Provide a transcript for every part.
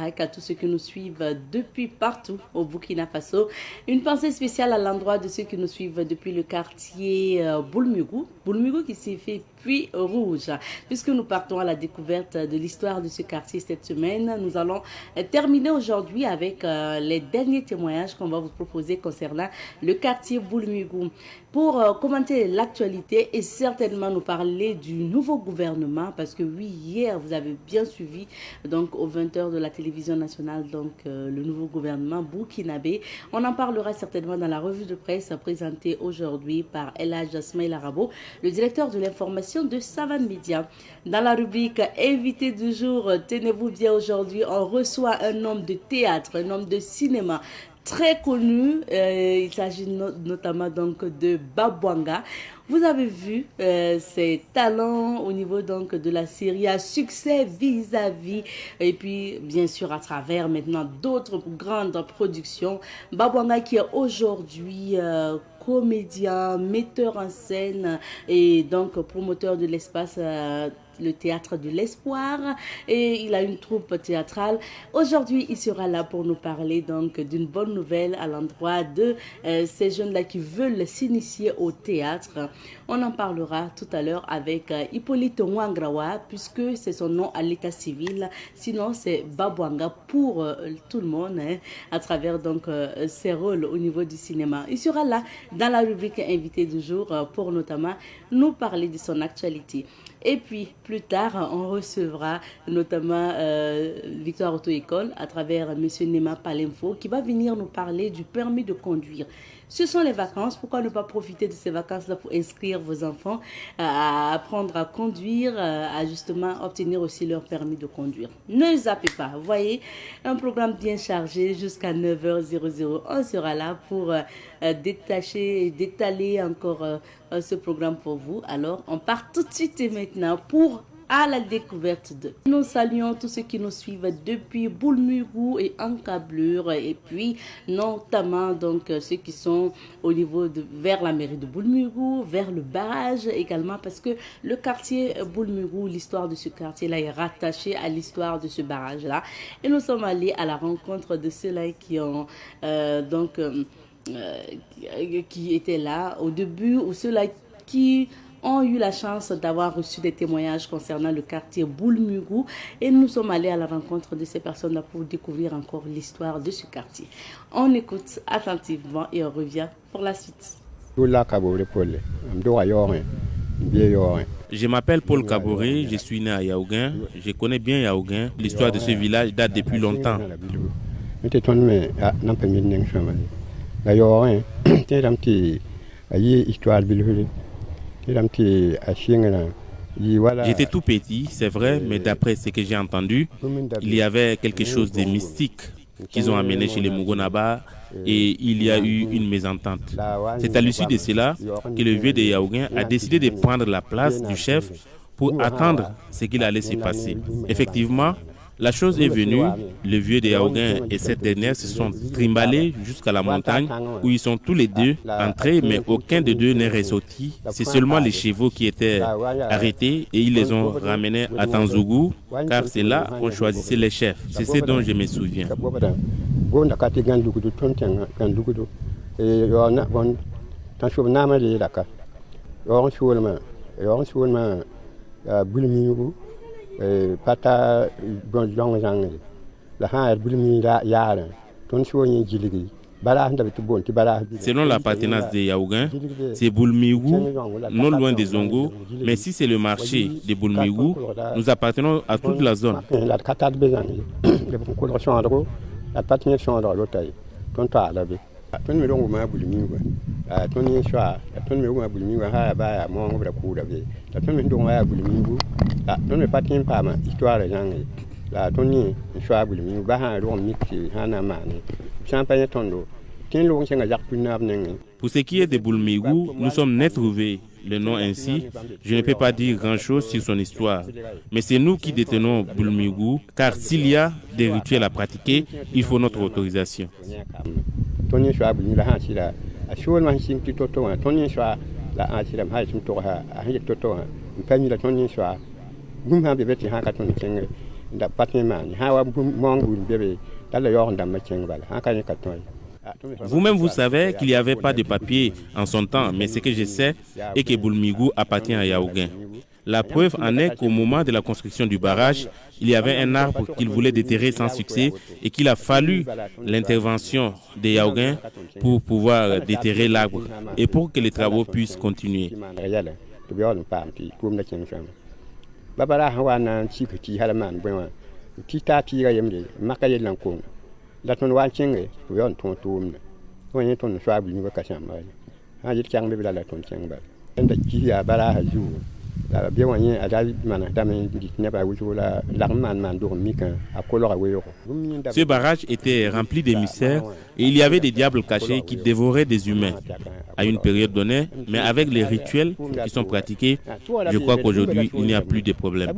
Barak, à tous ceux qui nous suivent depuis partout au Burkina Faso. Une pensée spéciale à l'endroit de ceux qui nous suivent depuis le quartier Boulmugou. Boulmugou qui s'est fait puis rouge. Puisque nous partons à la découverte de l'histoire de ce quartier cette semaine, nous allons terminer aujourd'hui avec les derniers témoignages qu'on va vous proposer concernant le quartier Boulmugou. Pour commenter l'actualité et certainement nous parler du nouveau gouvernement, parce que oui, hier vous avez bien suivi donc aux 20h de la télévision nationale donc le nouveau gouvernement burkinabé. On en parlera certainement dans la revue de presse présentée aujourd'hui par El Hadj Ismaïla Rabo, le directeur de l'information de Savane Média. Dans la rubrique invité du jour, tenez-vous bien, aujourd'hui on reçoit un homme de théâtre, un homme de cinéma très connu. Il s'agit notamment donc de Babouanga. Vous avez vu ses talents au niveau donc de la série à succès vis-à-vis et puis bien sûr à travers maintenant d'autres grandes productions. Babouanga qui est aujourd'hui comédien, metteur en scène et donc promoteur de l'espace le théâtre de l'espoir, et il a une troupe théâtrale. Aujourd'hui, il sera là pour nous parler donc d'une bonne nouvelle à l'endroit de ces jeunes-là qui veulent s'initier au théâtre. On en parlera tout à l'heure avec Hippolyte Ouangrawa, puisque c'est son nom à l'état civil. Sinon, c'est Babouanga pour tout le monde, hein, à travers donc ses rôles au niveau du cinéma. Il sera là dans la rubrique invité du jour pour notamment nous parler de son actualité. Et puis, plus tard, on recevra notamment Victoire Auto-École à travers M. Nema Palemfo qui va venir nous parler du permis de conduire. Ce sont les vacances. Pourquoi ne pas profiter de ces vacances-là pour inscrire vos enfants à apprendre à conduire, à justement obtenir aussi leur permis de conduire. Ne zappez pas. Vous voyez, un programme bien chargé jusqu'à 9h00. On sera là pour détacher et détaler encore ce programme pour vous. Alors, on part tout de suite et maintenant pour à la découverte de. Nous saluons tous ceux qui nous suivent depuis Boulmugou et Encablure, et puis notamment donc ceux qui sont au niveau de vers la mairie de Boulmugou, vers le barrage également, parce que le quartier Boulmugou, l'histoire de ce quartier là est rattachée à l'histoire de ce barrage là, et nous sommes allés à la rencontre de ceux-là qui ont qui étaient là au début, ou ceux-là qui ont eu la chance d'avoir reçu des témoignages concernant le quartier Boulmugou, et nous sommes allés à la rencontre de ces personnes-là pour découvrir encore l'histoire de ce quartier. On écoute attentivement et on revient pour la suite. Je m'appelle Paul Kaboré, je suis né à Yaoguin. Je connais bien Yaoguin. L'histoire de ce village date depuis longtemps. J'étais tout petit, c'est vrai, mais d'après ce que j'ai entendu, il y avait quelque chose de mystique qu'ils ont amené chez les Mugonaba et il y a eu une mésentente. C'est à l'issue de cela que le vieux de Yaoguin a décidé de prendre la place du chef pour attendre ce qu'il allait se passer. Effectivement, la chose est venue, le vieux de Yaoguin et cette dernière se sont trimballés jusqu'à la montagne où ils sont tous les deux entrés, mais aucun des deux n'est ressorti. C'est seulement les chevaux qui étaient arrêtés et ils les ont ramenés à Tanzougou, car c'est là qu'on choisissait les chefs. C'est ce dont je me souviens. Selon l'appartenance de Yaoguin, c'est Boulmugou, non loin des Zongo, mais si c'est le marché de Boulmugou, nous appartenons à toute la zone. Pour ce qui est de Boulmugou, nous sommes nés trouvés. Le nom ainsi, je ne peux pas dire grand-chose sur son histoire. Mais c'est nous qui détenons Boulmugou, car s'il y a des rituels à pratiquer, il faut notre autorisation. Vous-même, vous savez qu'il n'y avait pas de papier en son temps, mais ce que je sais est que Boulmigou appartient à Yaoguin. La preuve en est qu'au moment de la construction du barrage, il y avait un arbre qu'il voulait déterrer sans succès et qu'il a fallu l'intervention des Yaoguins pour pouvoir déterrer l'arbre et pour que les travaux puissent continuer. Ce barrage était rempli d'émissaires et il y avait des diables cachés qui dévoraient des humains à une période donnée, mais avec les rituels qui sont pratiqués, je crois qu'aujourd'hui, il n'y a plus de problème.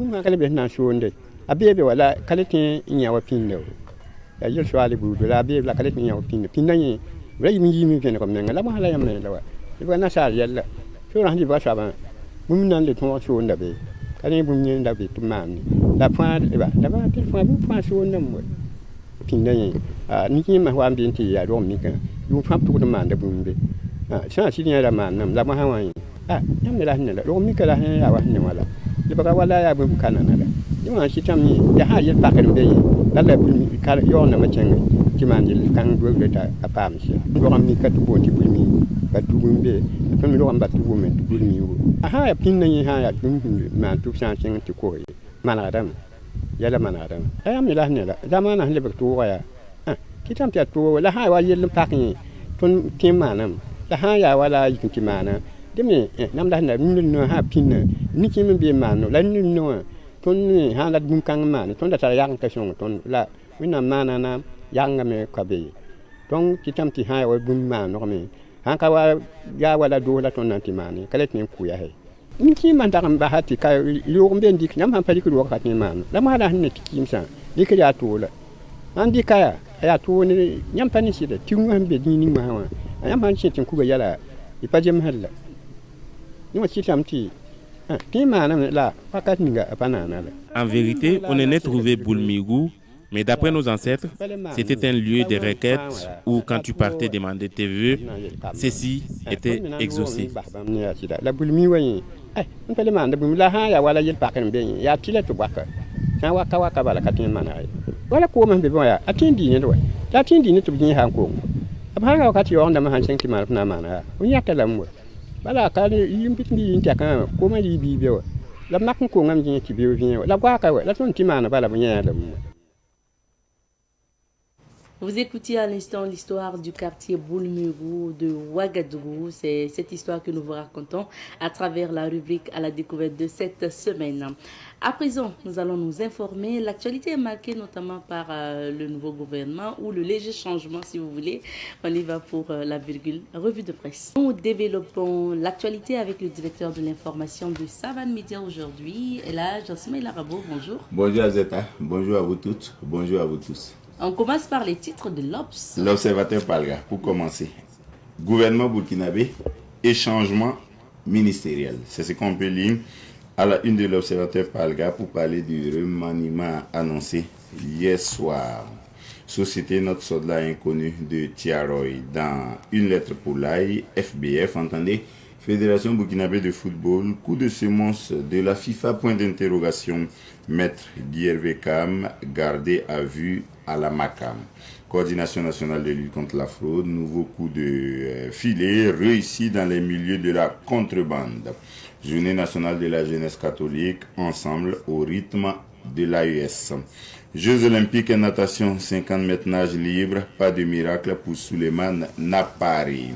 En vérité, on n'est trouvé Boulmigou, mais d'après nos ancêtres, c'était un lieu de requête où quand tu partais demander tes vœux, ceci était exaucé. Vous écoutiez à l'instant l'histoire du quartier Boulmigou de Ouagadougou. C'est cette histoire que nous vous racontons à travers la rubrique à la découverte de cette semaine. À présent, nous allons nous informer. L'actualité est marquée notamment par le nouveau gouvernement ou le léger changement, si vous voulez. On y va pour la virgule revue de presse. Nous développons l'actualité avec le directeur de l'information de Savane Média aujourd'hui. Et là, Jean-Simon Arabo, bonjour. Bonjour Azeta, bonjour à vous toutes, bonjour à vous tous. On commence par les titres de l'Obs. L'Observateur Palga, pour commencer. Gouvernement burkinabé et changement ministériel. C'est ce qu'on peut lire à la une de l'Observateur Palga pour parler du remaniement annoncé hier soir. Société Notre Soldat Inconnu de Tiaroy. Dans une lettre pour l'AI, FBF, entendez, Fédération burkinabé de football, coup de semonce de la FIFA, point d'interrogation. Maître Guy Cam, gardé à vue à la MACAM. Coordination nationale de lutte contre la fraude, nouveau coup de filet réussi dans les milieux de la contrebande. Journée nationale de la jeunesse catholique, ensemble au rythme de l'AES. Jeux olympiques et natation, 50 mètres nage libre, pas de miracle pour Souleymane Napari.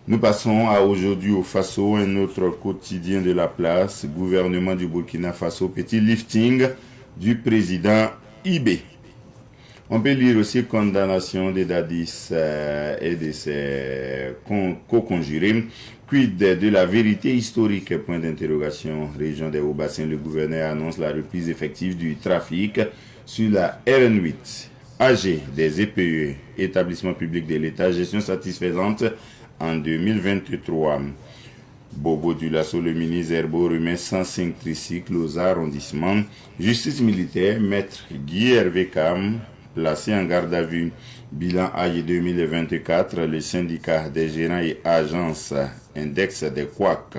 Nous passons à aujourd'hui au Faso, un autre quotidien de la place, gouvernement du Burkina Faso, petit lifting du président Ibé. On peut lire aussi condamnation des dadis et de ses co-conjurés. Quid de la vérité historique, point d'interrogation. Région des Hauts-Bassins, le gouverneur annonce la reprise effective du trafic sur la RN8. AG des EPE, établissement public de l'État, gestion satisfaisante en 2023. Bobo Dioulasso, le ministre Zerbo, remet 105 tricycles aux arrondissements. Justice militaire, maître Guy Hervé Cam, placé en garde à vue. Bilan âge 2024, le syndicat des gérants et agences index des couacs.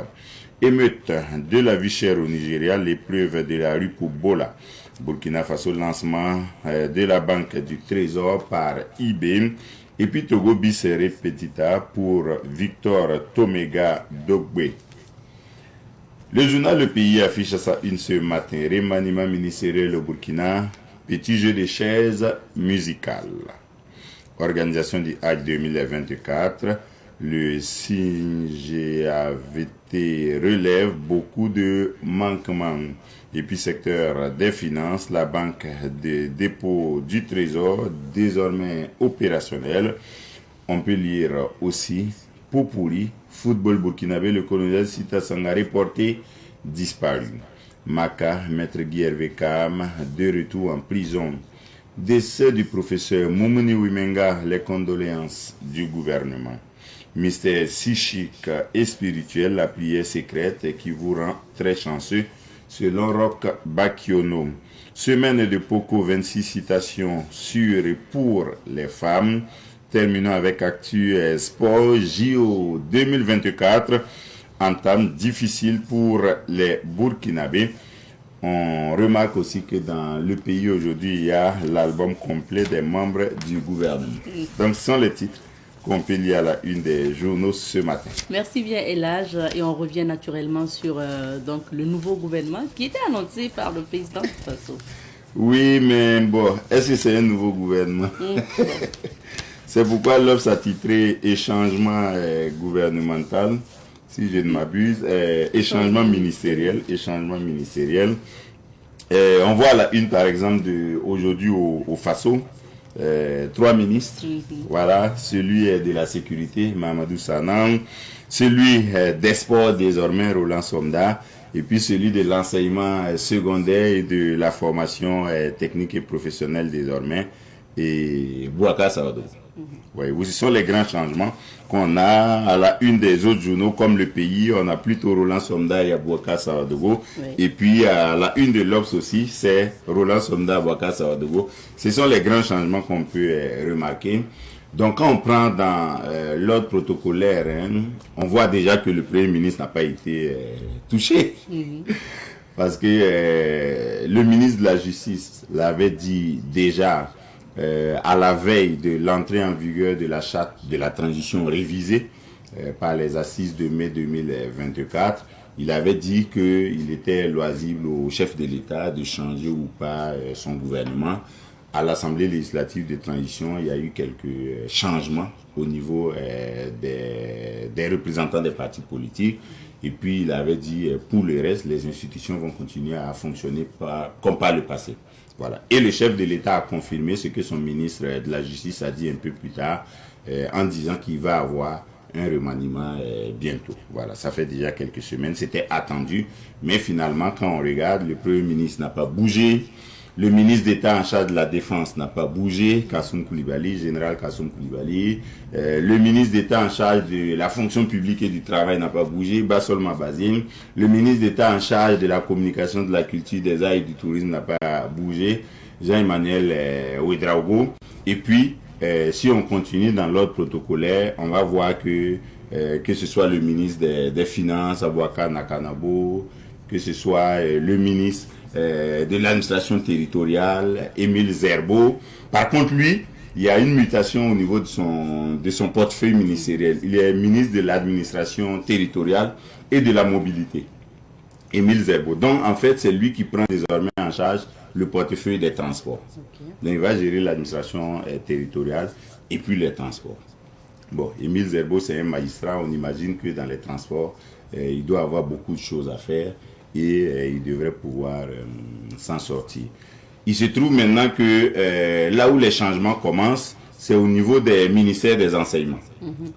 Émeute de la vie chère au Nigeria, l'épreuve de la rue pour Bola. Burkina Faso, lancement de la banque du Trésor par IBM. Et puis Togo Bissere Petita pour Victor Tomega Dogbe. Le journal Le Pays affiche ça une ce matin. Remaniement ministériel au Burkina, petit jeu de chaises musicales. Organisation du Hajj 2024. Le CINGAVT relève beaucoup de manquements. Et puis secteur des finances, la banque de dépôt du Trésor, désormais opérationnelle. On peut lire aussi Popouli, football burkinabé, le colonel Sita Sangare porté disparu. Maka, maître Guy Hervé Cam, de retour en prison. Décès du professeur Moumouni Wimenga, les condoléances du gouvernement. Mystère psychique et spirituel, la prière secrète qui vous rend très chanceux, selon Roch Bakiono. Semaine de Poco, 26 citations sur et pour les femmes. Terminons avec Actu Sport. JO 2024, entame difficile pour les Burkinabés. On remarque aussi que dans le pays aujourd'hui, il y a l'album complet des membres du gouvernement. Donc, ce sont les titres qu'on peut lire à la une des journaux ce matin. Merci bien, Elage. Et on revient naturellement sur donc, le nouveau gouvernement qui était annoncé par le président de Faso. Oui, mais bon, est-ce que c'est un nouveau gouvernement? C'est pourquoi l'Obs a titré Échangement gouvernemental, si je ne m'abuse, échangement ministériel. On voit la une, par exemple, aujourd'hui au Faso. 3 ministres, voilà, celui de la sécurité, Mamadou Sanang, celui des sports désormais, Roland Somda, et puis celui de l'enseignement secondaire et de la formation technique et professionnelle désormais, et Bouaka Saodo. Voyez-vous, ce sont les grands changements qu'on a à la une des autres journaux comme Le Pays. On a plutôt Roland Somda et Bouaka Saodogo. Et puis à la une de l'Obs aussi, c'est Roland Somda et Bouaka Saodogo. Ce sont les grands changements qu'on peut remarquer. Donc quand on prend dans l'ordre protocolaire, on voit déjà que le Premier ministre n'a pas été touché. Parce que le ministre de la Justice l'avait dit déjà à la veille de l'entrée en vigueur de la charte de la transition révisée par les assises de mai 2024, il avait dit qu'il était loisible au chef de l'État de changer ou pas son gouvernement. À l'Assemblée législative de transition, il y a eu quelques changements au niveau des représentants des partis politiques. Et puis il avait dit, pour le reste, les institutions vont continuer à fonctionner comme par le passé. Voilà. Et le chef de l'État a confirmé ce que son ministre de la Justice a dit un peu plus tard, en disant qu'il va avoir un remaniement bientôt. Voilà, ça fait déjà quelques semaines, c'était attendu, mais finalement, quand on regarde, le Premier ministre n'a pas bougé, le ministre d'État en charge de la Défense n'a pas bougé, Kassoum Koulibaly, général Kassoum Koulibaly, le ministre d'État en charge de la fonction publique et du travail n'a pas bougé, Bassol Mabazine, le ministre d'État en charge de la communication, de la culture, des arts et du tourisme n'a pas bougé, Jean-Emmanuel Ouedraogo. Et puis, si on continue dans l'ordre protocolaire, on va voir que ce soit le ministre des Finances, Abouaka Nakanabo, que ce soit le ministre de l'administration territoriale, Émile Zerbo. Par contre, lui, il y a une mutation au niveau de son portefeuille ministériel. Il est ministre de l'administration territoriale et de la mobilité. Émile Zerbo. Donc, en fait, c'est lui qui prend désormais en charge le portefeuille des transports. Donc, il va gérer l'administration territoriale et puis les transports. Bon, Émile Zerbo, c'est un magistrat. On imagine que dans les transports, il doit avoir beaucoup de choses à faire et il devrait pouvoir s'en sortir. Il se trouve maintenant que là où les changements commencent, c'est au niveau des ministères des enseignements.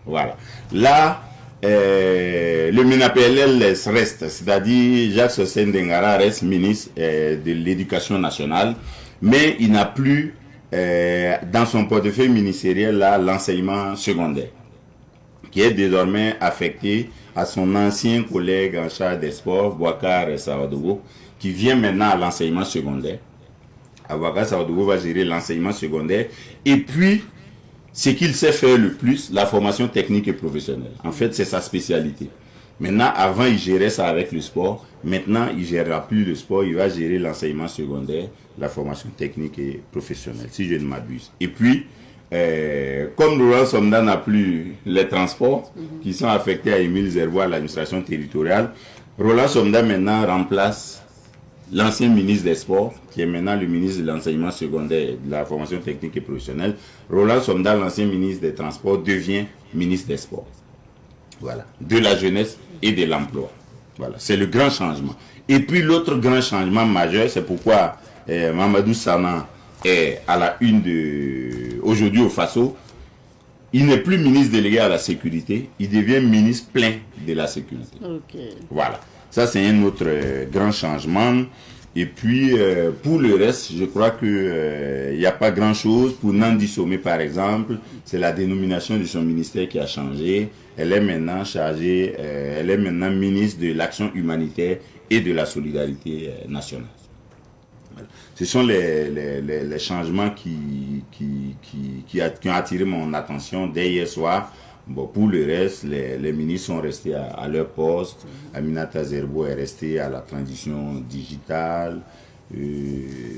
Voilà. Là, le MENAPLL reste, c'est-à-dire Jacques Sossène Dengara reste ministre de l'Éducation nationale, mais il n'a plus dans son portefeuille ministériel là l'enseignement secondaire. qui est désormais affecté à son ancien collègue en charge des sports, Bouakar Savadogo, qui vient maintenant à l'enseignement secondaire. Bouakar Savadogo va gérer l'enseignement secondaire. Et puis, ce qu'il sait faire le plus, la formation technique et professionnelle. En fait, c'est sa spécialité. Maintenant, avant, il gérait ça avec le sport. Maintenant, il ne gérera plus le sport. Il va gérer l'enseignement secondaire, la formation technique et professionnelle, si je ne m'abuse. Et puis, comme Roland Somda n'a plus les transports qui sont affectés à Émile Zervois, à l'administration territoriale, Roland Somda maintenant remplace l'ancien ministre des Sports, qui est maintenant le ministre de l'enseignement secondaire, de la formation technique et professionnelle. Roland Somda, l'ancien ministre des Transports, devient ministre des Sports. Voilà, de la jeunesse et de l'emploi. Voilà, c'est le grand changement. Et puis l'autre grand changement majeur, c'est pourquoi Mamadou Sana est à la une aujourd'hui au Faso. Il n'est plus ministre délégué à la sécurité, il devient ministre plein de la sécurité. Okay. Voilà, ça c'est un autre grand changement. Et puis pour le reste, je crois que n'y a pas grand chose. Pour Nandi Somé par exemple, c'est la dénomination de son ministère qui a changé. Elle est maintenant chargée, elle est maintenant ministre de l'action humanitaire et de la solidarité nationale. Voilà. Ce sont les changements qui ont attiré mon attention dès hier soir. Bon, pour le reste, les ministres sont restés à leur poste. Aminata Zerbo est restée à la transition digitale.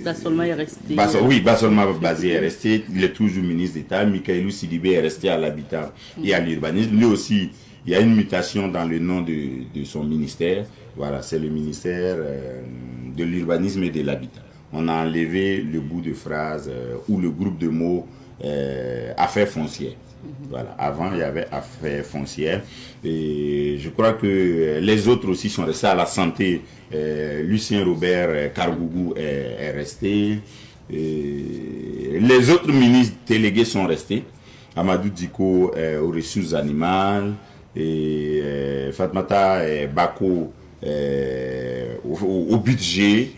Bassolma est resté. Oui, Bassolma Bazé est resté. Il est toujours ministre d'État. Mikaelou Sidibé est resté à l'habitat et à l'urbanisme. Lui aussi, il y a une mutation dans le nom de son ministère. Voilà, c'est le ministère de l'urbanisme et de l'habitat. On a enlevé le bout de phrase ou le groupe de mots affaires foncières. Voilà. Avant, il y avait affaires foncières. Et je crois que les autres aussi sont restés à la santé. Lucien Robert Kargougou est resté. Les autres ministres délégués sont restés. Amadou Diko aux ressources animales. Et Fatmata Bako au budget.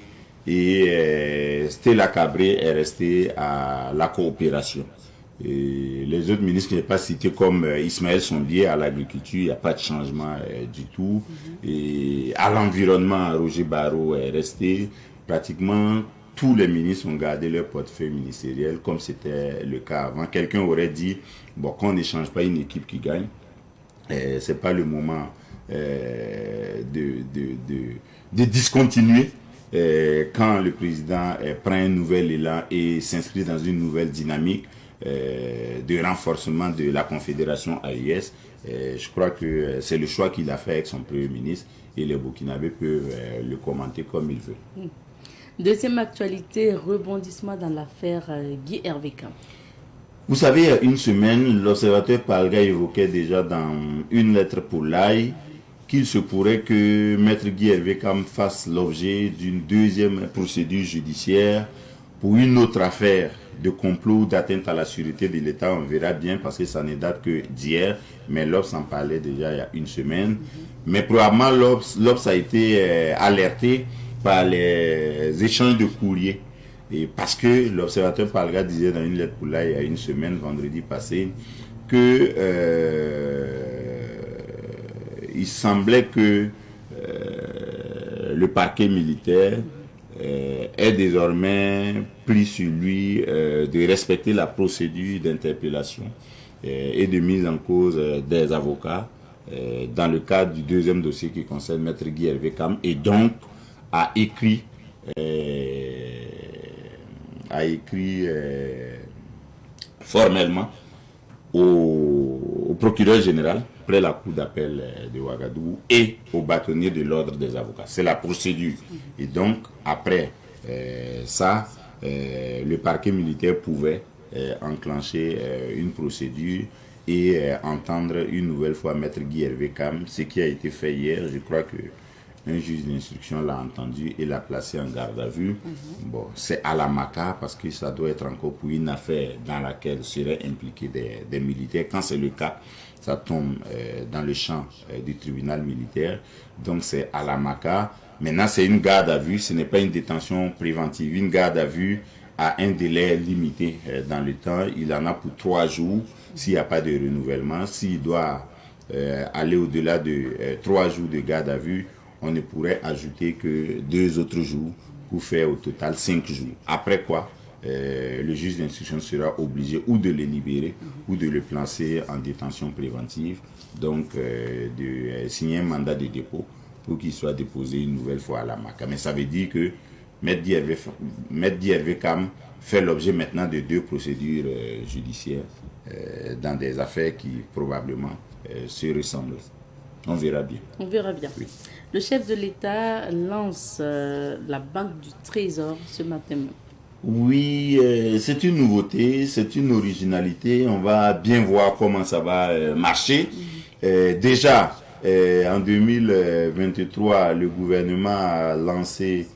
Et Stella Cabré est restée à la coopération. Et les autres ministres qui n'ont pas cités comme Ismaël Sombier à l'agriculture, il n'y a pas de changement du tout. Et à l'environnement, Roger Barreau est resté. Pratiquement tous les ministres ont gardé leur portefeuille ministériel comme c'était le cas avant. Quelqu'un aurait dit, bon, qu'on n'échange pas une équipe qui gagne, c'est pas le moment de discontinuer. Quand le président prend un nouvel élan et s'inscrit dans une nouvelle dynamique de renforcement de la Confédération AES, je crois que c'est le choix qu'il a fait avec son Premier ministre et les Burkinabés peuvent le commenter comme ils veulent. Deuxième actualité, rebondissement dans l'affaire Guy Hervé Camp. Vous savez, il y a une semaine, l'observateur Palga évoquait déjà dans une lettre pour l'AI qu'il se pourrait que Maître Guy Hervé Camp fasse l'objet d'une deuxième procédure judiciaire pour une autre affaire de complot d'atteinte à la sûreté de l'État. On verra bien parce que ça ne date que d'hier, mais l'Obs en parlait déjà il y a une semaine. Mais probablement l'Obs a été alerté par les échanges de courriers. Et parce que l'observateur Palga disait dans une lettre pour l'AI il y a une semaine, vendredi passé, que il semblait que le parquet militaire est désormais pris sur lui de respecter la procédure d'interpellation et de mise en cause des avocats dans le cadre du deuxième dossier qui concerne Maître Guy Hervé Camp, et donc a écrit formellement au procureur général près la cour d'appel de Ouagadougou et au bâtonnier de l'ordre des avocats. C'est la procédure. Et donc, après ça, le parquet militaire pouvait enclencher une procédure et entendre une nouvelle fois Maître Guy Hervé Camp, ce qui a été fait hier. Je crois que un juge d'instruction l'a entendu et l'a placé en garde à vue. Bon, c'est à la maca parce que ça doit être encore pour une affaire dans laquelle seraient impliqués des militaires. Quand c'est le cas, ça tombe dans le champ du tribunal militaire. Donc c'est à la maca. Maintenant, c'est une garde à vue, ce n'est pas une détention préventive. Une garde à vue a un délai limité dans le temps. Il en a pour 3 jours s'il n'y a pas de renouvellement. S'il doit aller au-delà de 3 jours de garde à vue, on ne pourrait ajouter que 2 autres jours pour faire au total 5 jours. Après quoi, le juge d'instruction sera obligé ou de le libérer ou de le placer en détention préventive, donc de signer un mandat de dépôt pour qu'il soit déposé une nouvelle fois à la MACA. Mais ça veut dire que Maître Hervé Kam fait l'objet maintenant de 2 procédures judiciaires dans des affaires qui probablement se ressemblent. On verra bien. On verra bien. Oui. Le chef de l'État lance la Banque du Trésor ce matin. Oui, c'est une nouveauté, c'est une originalité. On va bien voir comment ça va marcher. Déjà, en 2023, le gouvernement a lancé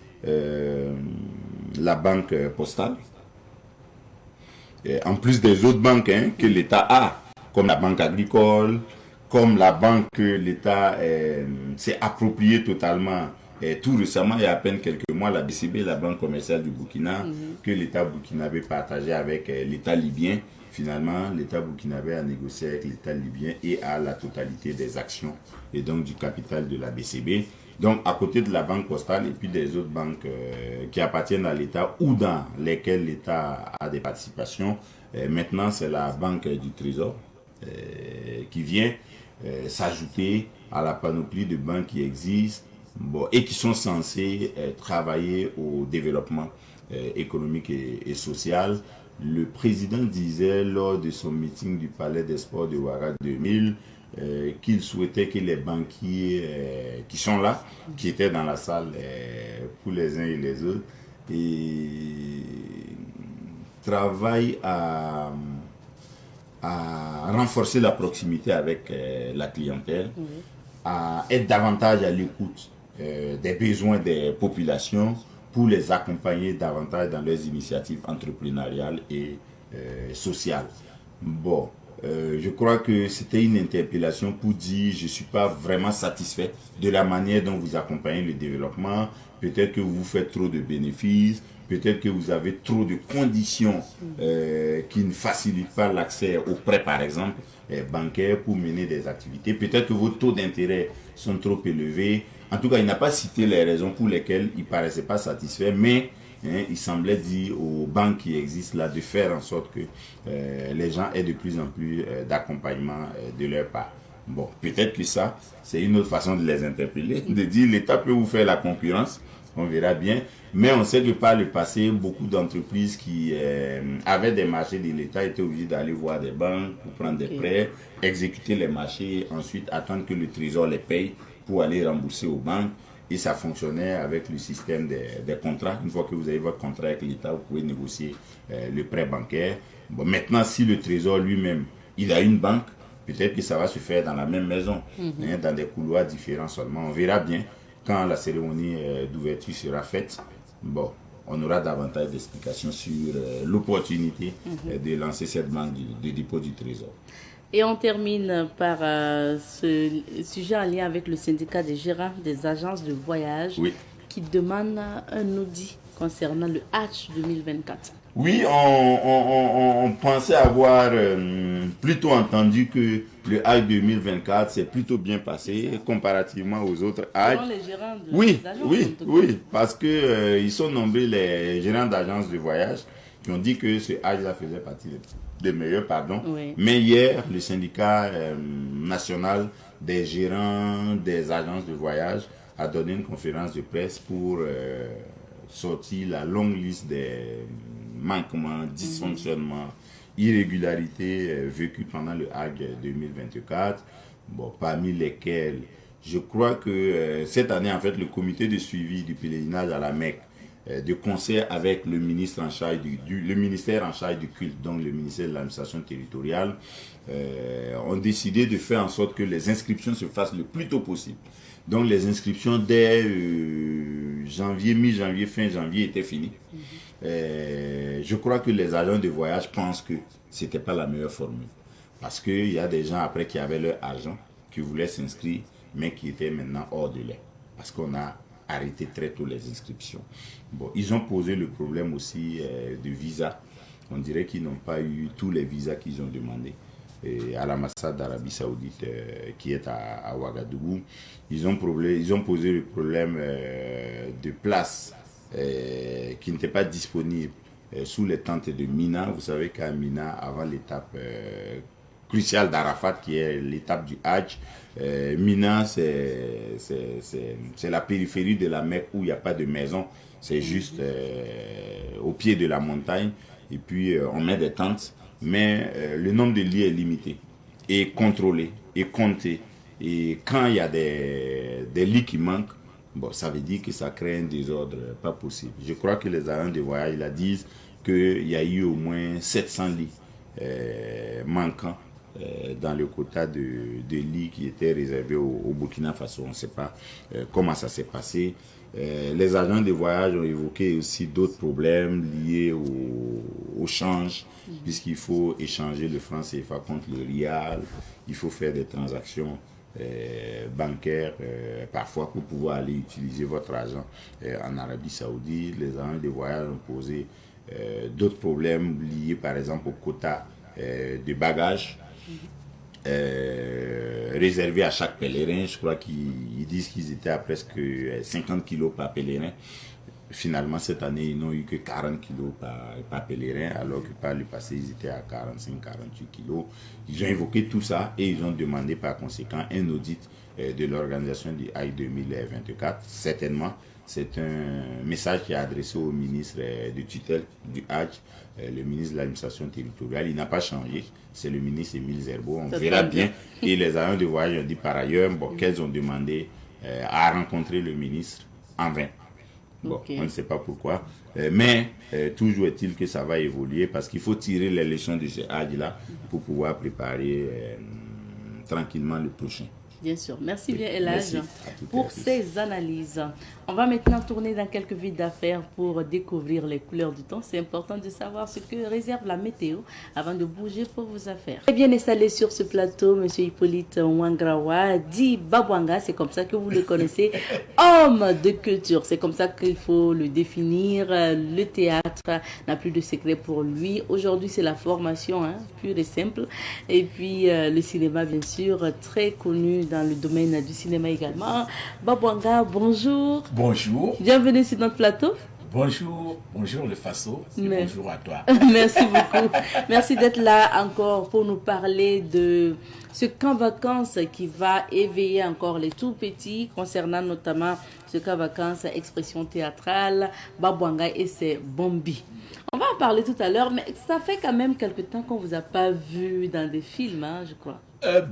la banque postale. En plus des autres banques que l'État a, comme la banque agricole, comme la banque que l'État s'est appropriée totalement tout récemment, il y a à peine quelques mois, la BCB, la Banque commerciale du Burkina, que l'État burkinabé partageait avec l'État libyen. Finalement, l'État burkinabé a négocié avec l'État libyen et a la totalité des actions et donc du capital de la BCB. Donc, à côté de la banque postale et puis des autres banques qui appartiennent à l'État ou dans lesquelles l'État a des participations, maintenant, c'est la Banque du Trésor qui vient s'ajouter à la panoplie de banques qui existent et qui sont censées travailler au développement économique et social. Le président disait lors de son meeting du Palais des Sports de Ouargla 2000 qu'il souhaitait que les banquiers qui sont là, qui étaient dans la salle pour les uns et les autres, travaillent à renforcer la proximité avec la clientèle, à être davantage à l'écoute des besoins des populations pour les accompagner davantage dans leurs initiatives entrepreneuriales et sociales. Bon, je crois que c'était une interpellation pour dire je ne suis pas vraiment satisfait de la manière dont vous accompagnez le développement. Peut-être que vous faites trop de bénéfices, peut-être que vous avez trop de conditions qui ne facilitent pas l'accès aux prêts, par exemple, bancaires pour mener des activités. Peut-être que vos taux d'intérêt sont trop élevés. En tout cas, il n'a pas cité les raisons pour lesquelles il ne paraissait pas satisfait, mais il semblait dire aux banques qui existent là de faire en sorte que les gens aient de plus en plus d'accompagnement de leur part. Bon, peut-être que ça, c'est une autre façon de les interpeller, de dire l'État peut vous faire la concurrence, on verra bien. Mais on sait que par le passé, beaucoup d'entreprises qui avaient des marchés de l'État étaient obligées d'aller voir des banques pour prendre des prêts, exécuter les marchés, ensuite attendre que le Trésor les paye pour aller rembourser aux banques. Et ça fonctionnait avec le système des contrats. Une fois que vous avez votre contrat avec l'État, vous pouvez négocier le prêt bancaire. Bon, maintenant, si le Trésor lui-même, il a une banque, peut-être que ça va se faire dans la même maison, dans des couloirs différents seulement. On verra bien quand la cérémonie d'ouverture sera faite. Bon, on aura davantage d'explications sur l'opportunité de lancer cette banque de dépôt du Trésor. Et on termine par ce sujet en lien avec le syndicat des gérants des agences de voyage qui demande un audit concernant le Hajj 2024. Oui, on pensait avoir plutôt entendu que le Hajj 2024 s'est plutôt bien passé comparativement aux autres Hajj. Les gérants des agences oui, parce que ils sont nombreux les gérants d'agences de voyage qui ont dit que ce Hajj-là faisait partie des meilleurs, Mais hier, le syndicat national des gérants des agences de voyage a donné une conférence de presse pour sortir la longue liste des manquements, dysfonctionnements, irrégularités vécues pendant le Hajj 2024. Bon, parmi lesquels, je crois que cette année, en fait, le comité de suivi du pèlerinage à la Mecque, de concert avec le ministère en charge du culte, donc le ministère de l'administration territoriale, ont décidé de faire en sorte que les inscriptions se fassent le plus tôt possible. Donc les inscriptions dès janvier, mi-janvier, fin janvier étaient finies. Je crois que les agents de voyage pensent que ce n'était pas la meilleure formule. Parce qu'il y a des gens après qui avaient leur argent, qui voulaient s'inscrire, mais qui étaient maintenant hors de l'air. Parce qu'on a arrêté très tôt les inscriptions. Bon, ils ont posé le problème aussi de visa. On dirait qu'ils n'ont pas eu tous les visas qu'ils ont demandés. à l'ambassade d'Arabie Saoudite qui est à Ouagadougou. Ils ont posé le problème de place qui n'était pas disponible sous les tentes de Mina. Vous savez qu'à Mina, avant l'étape cruciale d'Arafat, qui est l'étape du Hajj, Mina, c'est la périphérie de la Mecque où il n'y a pas de maison. C'est juste au pied de la montagne. Et puis, on met des tentes. Mais le nombre de lits est limité et contrôlé et compté. Et quand il y a des lits qui manquent, bon, ça veut dire que ça crée un désordre pas possible. Je crois que les agents de voyage là, disent qu'il y a eu au moins 700 lits manquants dans le quota de lits qui étaient réservés au Burkina Faso. On ne sait pas comment ça s'est passé. Les agents de voyage ont évoqué aussi d'autres problèmes liés au change, puisqu'il faut échanger le franc CFA contre le rial, il faut faire des transactions bancaires parfois pour pouvoir aller utiliser votre argent en Arabie Saoudite. Les agents de voyage ont posé d'autres problèmes liés par exemple au quota de bagages réservés à chaque pèlerin. Je crois qu'ils disent qu'ils étaient à presque 50 kilos par pèlerin. Finalement, cette année, ils n'ont eu que 40 kilos par pèlerin, alors que par le passé, ils étaient à 45-48 kilos. Ils ont évoqué tout ça et ils ont demandé par conséquent un audit de l'organisation du Hajj 2024. Certainement, c'est un message qui est adressé au ministre de tutelle du Hajj, le ministre de l'administration territoriale. Il n'a pas changé, c'est le ministre Émile Zerbo. On verra bien. Et les agents de voyage ont dit par ailleurs qu'elles ont demandé à rencontrer le ministre en vain. Bon, on ne sait pas pourquoi. Mais toujours est-il que ça va évoluer parce qu'il faut tirer les leçons de ce Hajj-là pour pouvoir préparer tranquillement le prochain. Bien sûr. Merci bien, Elhadj, pour ces analyses. On va maintenant tourner dans quelques vides d'affaires pour découvrir les couleurs du temps. C'est important de savoir ce que réserve la météo avant de bouger pour vos affaires. Très bien installé sur ce plateau, M. Hippolyte Wangrawa, dit Babwanga, c'est comme ça que vous le connaissez, homme de culture. C'est comme ça qu'il faut le définir. Le théâtre n'a plus de secret pour lui. Aujourd'hui, c'est la formation, pure et simple. Et puis, le cinéma, bien sûr, très connu dans le domaine du cinéma également. Babwanga, bonjour. Bonjour. Bienvenue sur notre plateau. Bonjour, bonjour le Faso, et bonjour à toi. Merci beaucoup. Merci d'être là encore pour nous parler de ce camp vacances qui va éveiller encore les tout petits concernant notamment ce camp vacances expression théâtrale, Babwanga et ses Bombi. On va en parler tout à l'heure, mais ça fait quand même quelque temps qu'on ne vous a pas vu dans des films, je crois.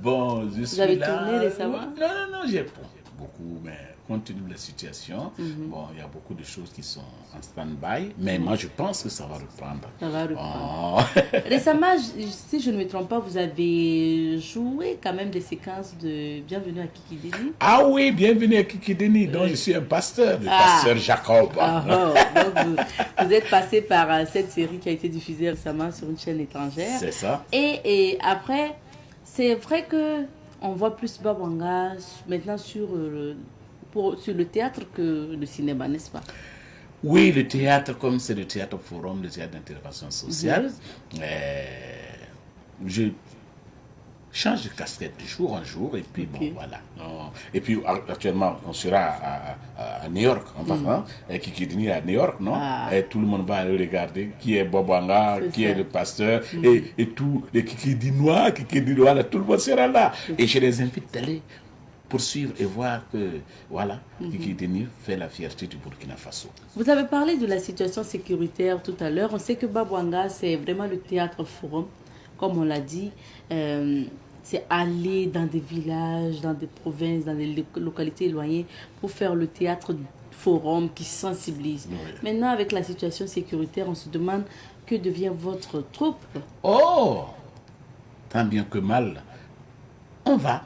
Bon, je suis vous avez là. tourné récemment? Non, j'ai beaucoup, mais compte tenu de la situation, bon, il y a beaucoup de choses qui sont en stand-by, mais moi je pense que ça va reprendre. Ça va reprendre. Récemment, si je ne me trompe pas, vous avez joué quand même des séquences de Bienvenue à Kikideni. Ah oui, Bienvenue à Kikideni, dont je suis un pasteur, le pasteur Jacob. Donc vous êtes passé par cette série qui a été diffusée récemment sur une chaîne étrangère. C'est ça. Et après, c'est vrai que on voit plus Babwanga maintenant sur le théâtre que le cinéma, n'est-ce pas? Oui, le théâtre, comme c'est le théâtre forum, le théâtre d'intervention sociale, je change de casquette de jour en jour, et puis bon, voilà. Et puis actuellement, on sera à New York, enfin, Kikideni à New York, non? Et tout le monde va aller regarder qui est Babwanga, qui est le pasteur, et tous les Kikidinois, là, tout le monde sera là. Et je les invite d'aller poursuivre et voir que, voilà, Kikideni fait la fierté du Burkina Faso. Vous avez parlé de la situation sécuritaire tout à l'heure. On sait que Babwanga, c'est vraiment le théâtre forum, comme on l'a dit. C'est aller dans des villages, dans des provinces, dans des localités éloignées pour faire le théâtre forum qui sensibilise. Oui. Maintenant, avec la situation sécuritaire, on se demande que devient votre troupe. Oh, tant bien que mal, on va.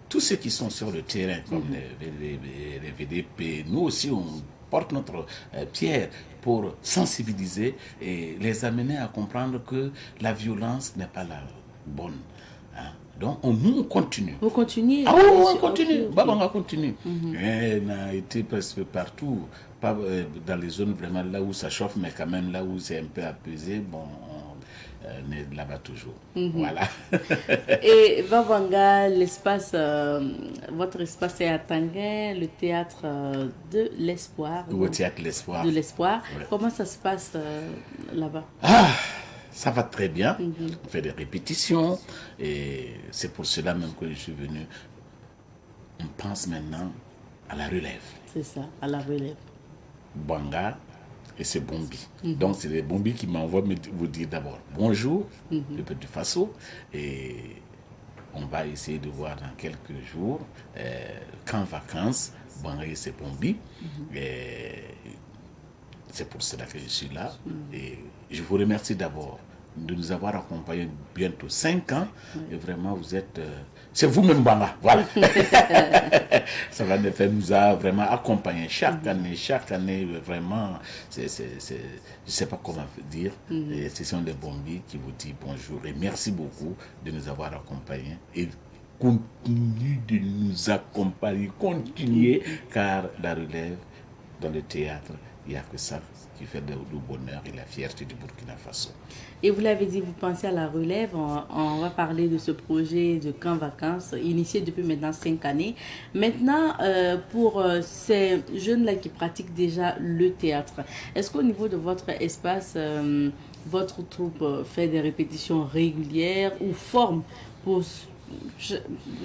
Tous ceux qui sont sur le terrain, comme les VDP, nous aussi, on porte notre pierre pour sensibiliser et les amener à comprendre que la violence n'est pas la bonne. Donc, nous, on continue. Vous continuez? Ah oui, on continue. Babwanga continue. On a été presque partout, pas dans les zones vraiment là où ça chauffe, mais quand même là où c'est un peu apaisé. Bon, n'est là-bas toujours. Voilà. Et Vavanga, votre espace est à Tanguay, le théâtre de l'Espoir. Le théâtre de l'Espoir. De l'Espoir. Ouais. Comment ça se passe là-bas? Ça va très bien. On fait des répétitions et c'est pour cela même que je suis venu. On pense maintenant à la relève. C'est ça, à la relève. Banga et c'est Bombi. Donc c'est les Bombi qui m'envoient vous dire d'abord bonjour, le Petit Faso, et on va essayer de voir dans quelques jours qu'en vacances, Banga et c'est Bombi. Et c'est pour cela que je suis là. Et je vous remercie d'abord de nous avoir accompagnés bientôt 5 ans. Et vraiment, vous êtes... c'est vous-même, Banga. Voilà. Ça va nous a vraiment accompagnés chaque année, vraiment. Je ne sais pas comment dire. Et ce sont les Bombi qui vous disent bonjour. Et merci beaucoup de nous avoir accompagnés. Et continuez de nous accompagner, continuez, car la relève dans le théâtre, il n'y a que ça qui fait le bonheur et la fierté du Burkina Faso. Et vous l'avez dit, vous pensez à la relève. On va parler de ce projet de camp vacances initié depuis maintenant 5 années. Maintenant, pour ces jeunes-là qui pratiquent déjà le théâtre, est-ce qu'au niveau de votre espace, votre troupe fait des répétitions régulières ou forme pour...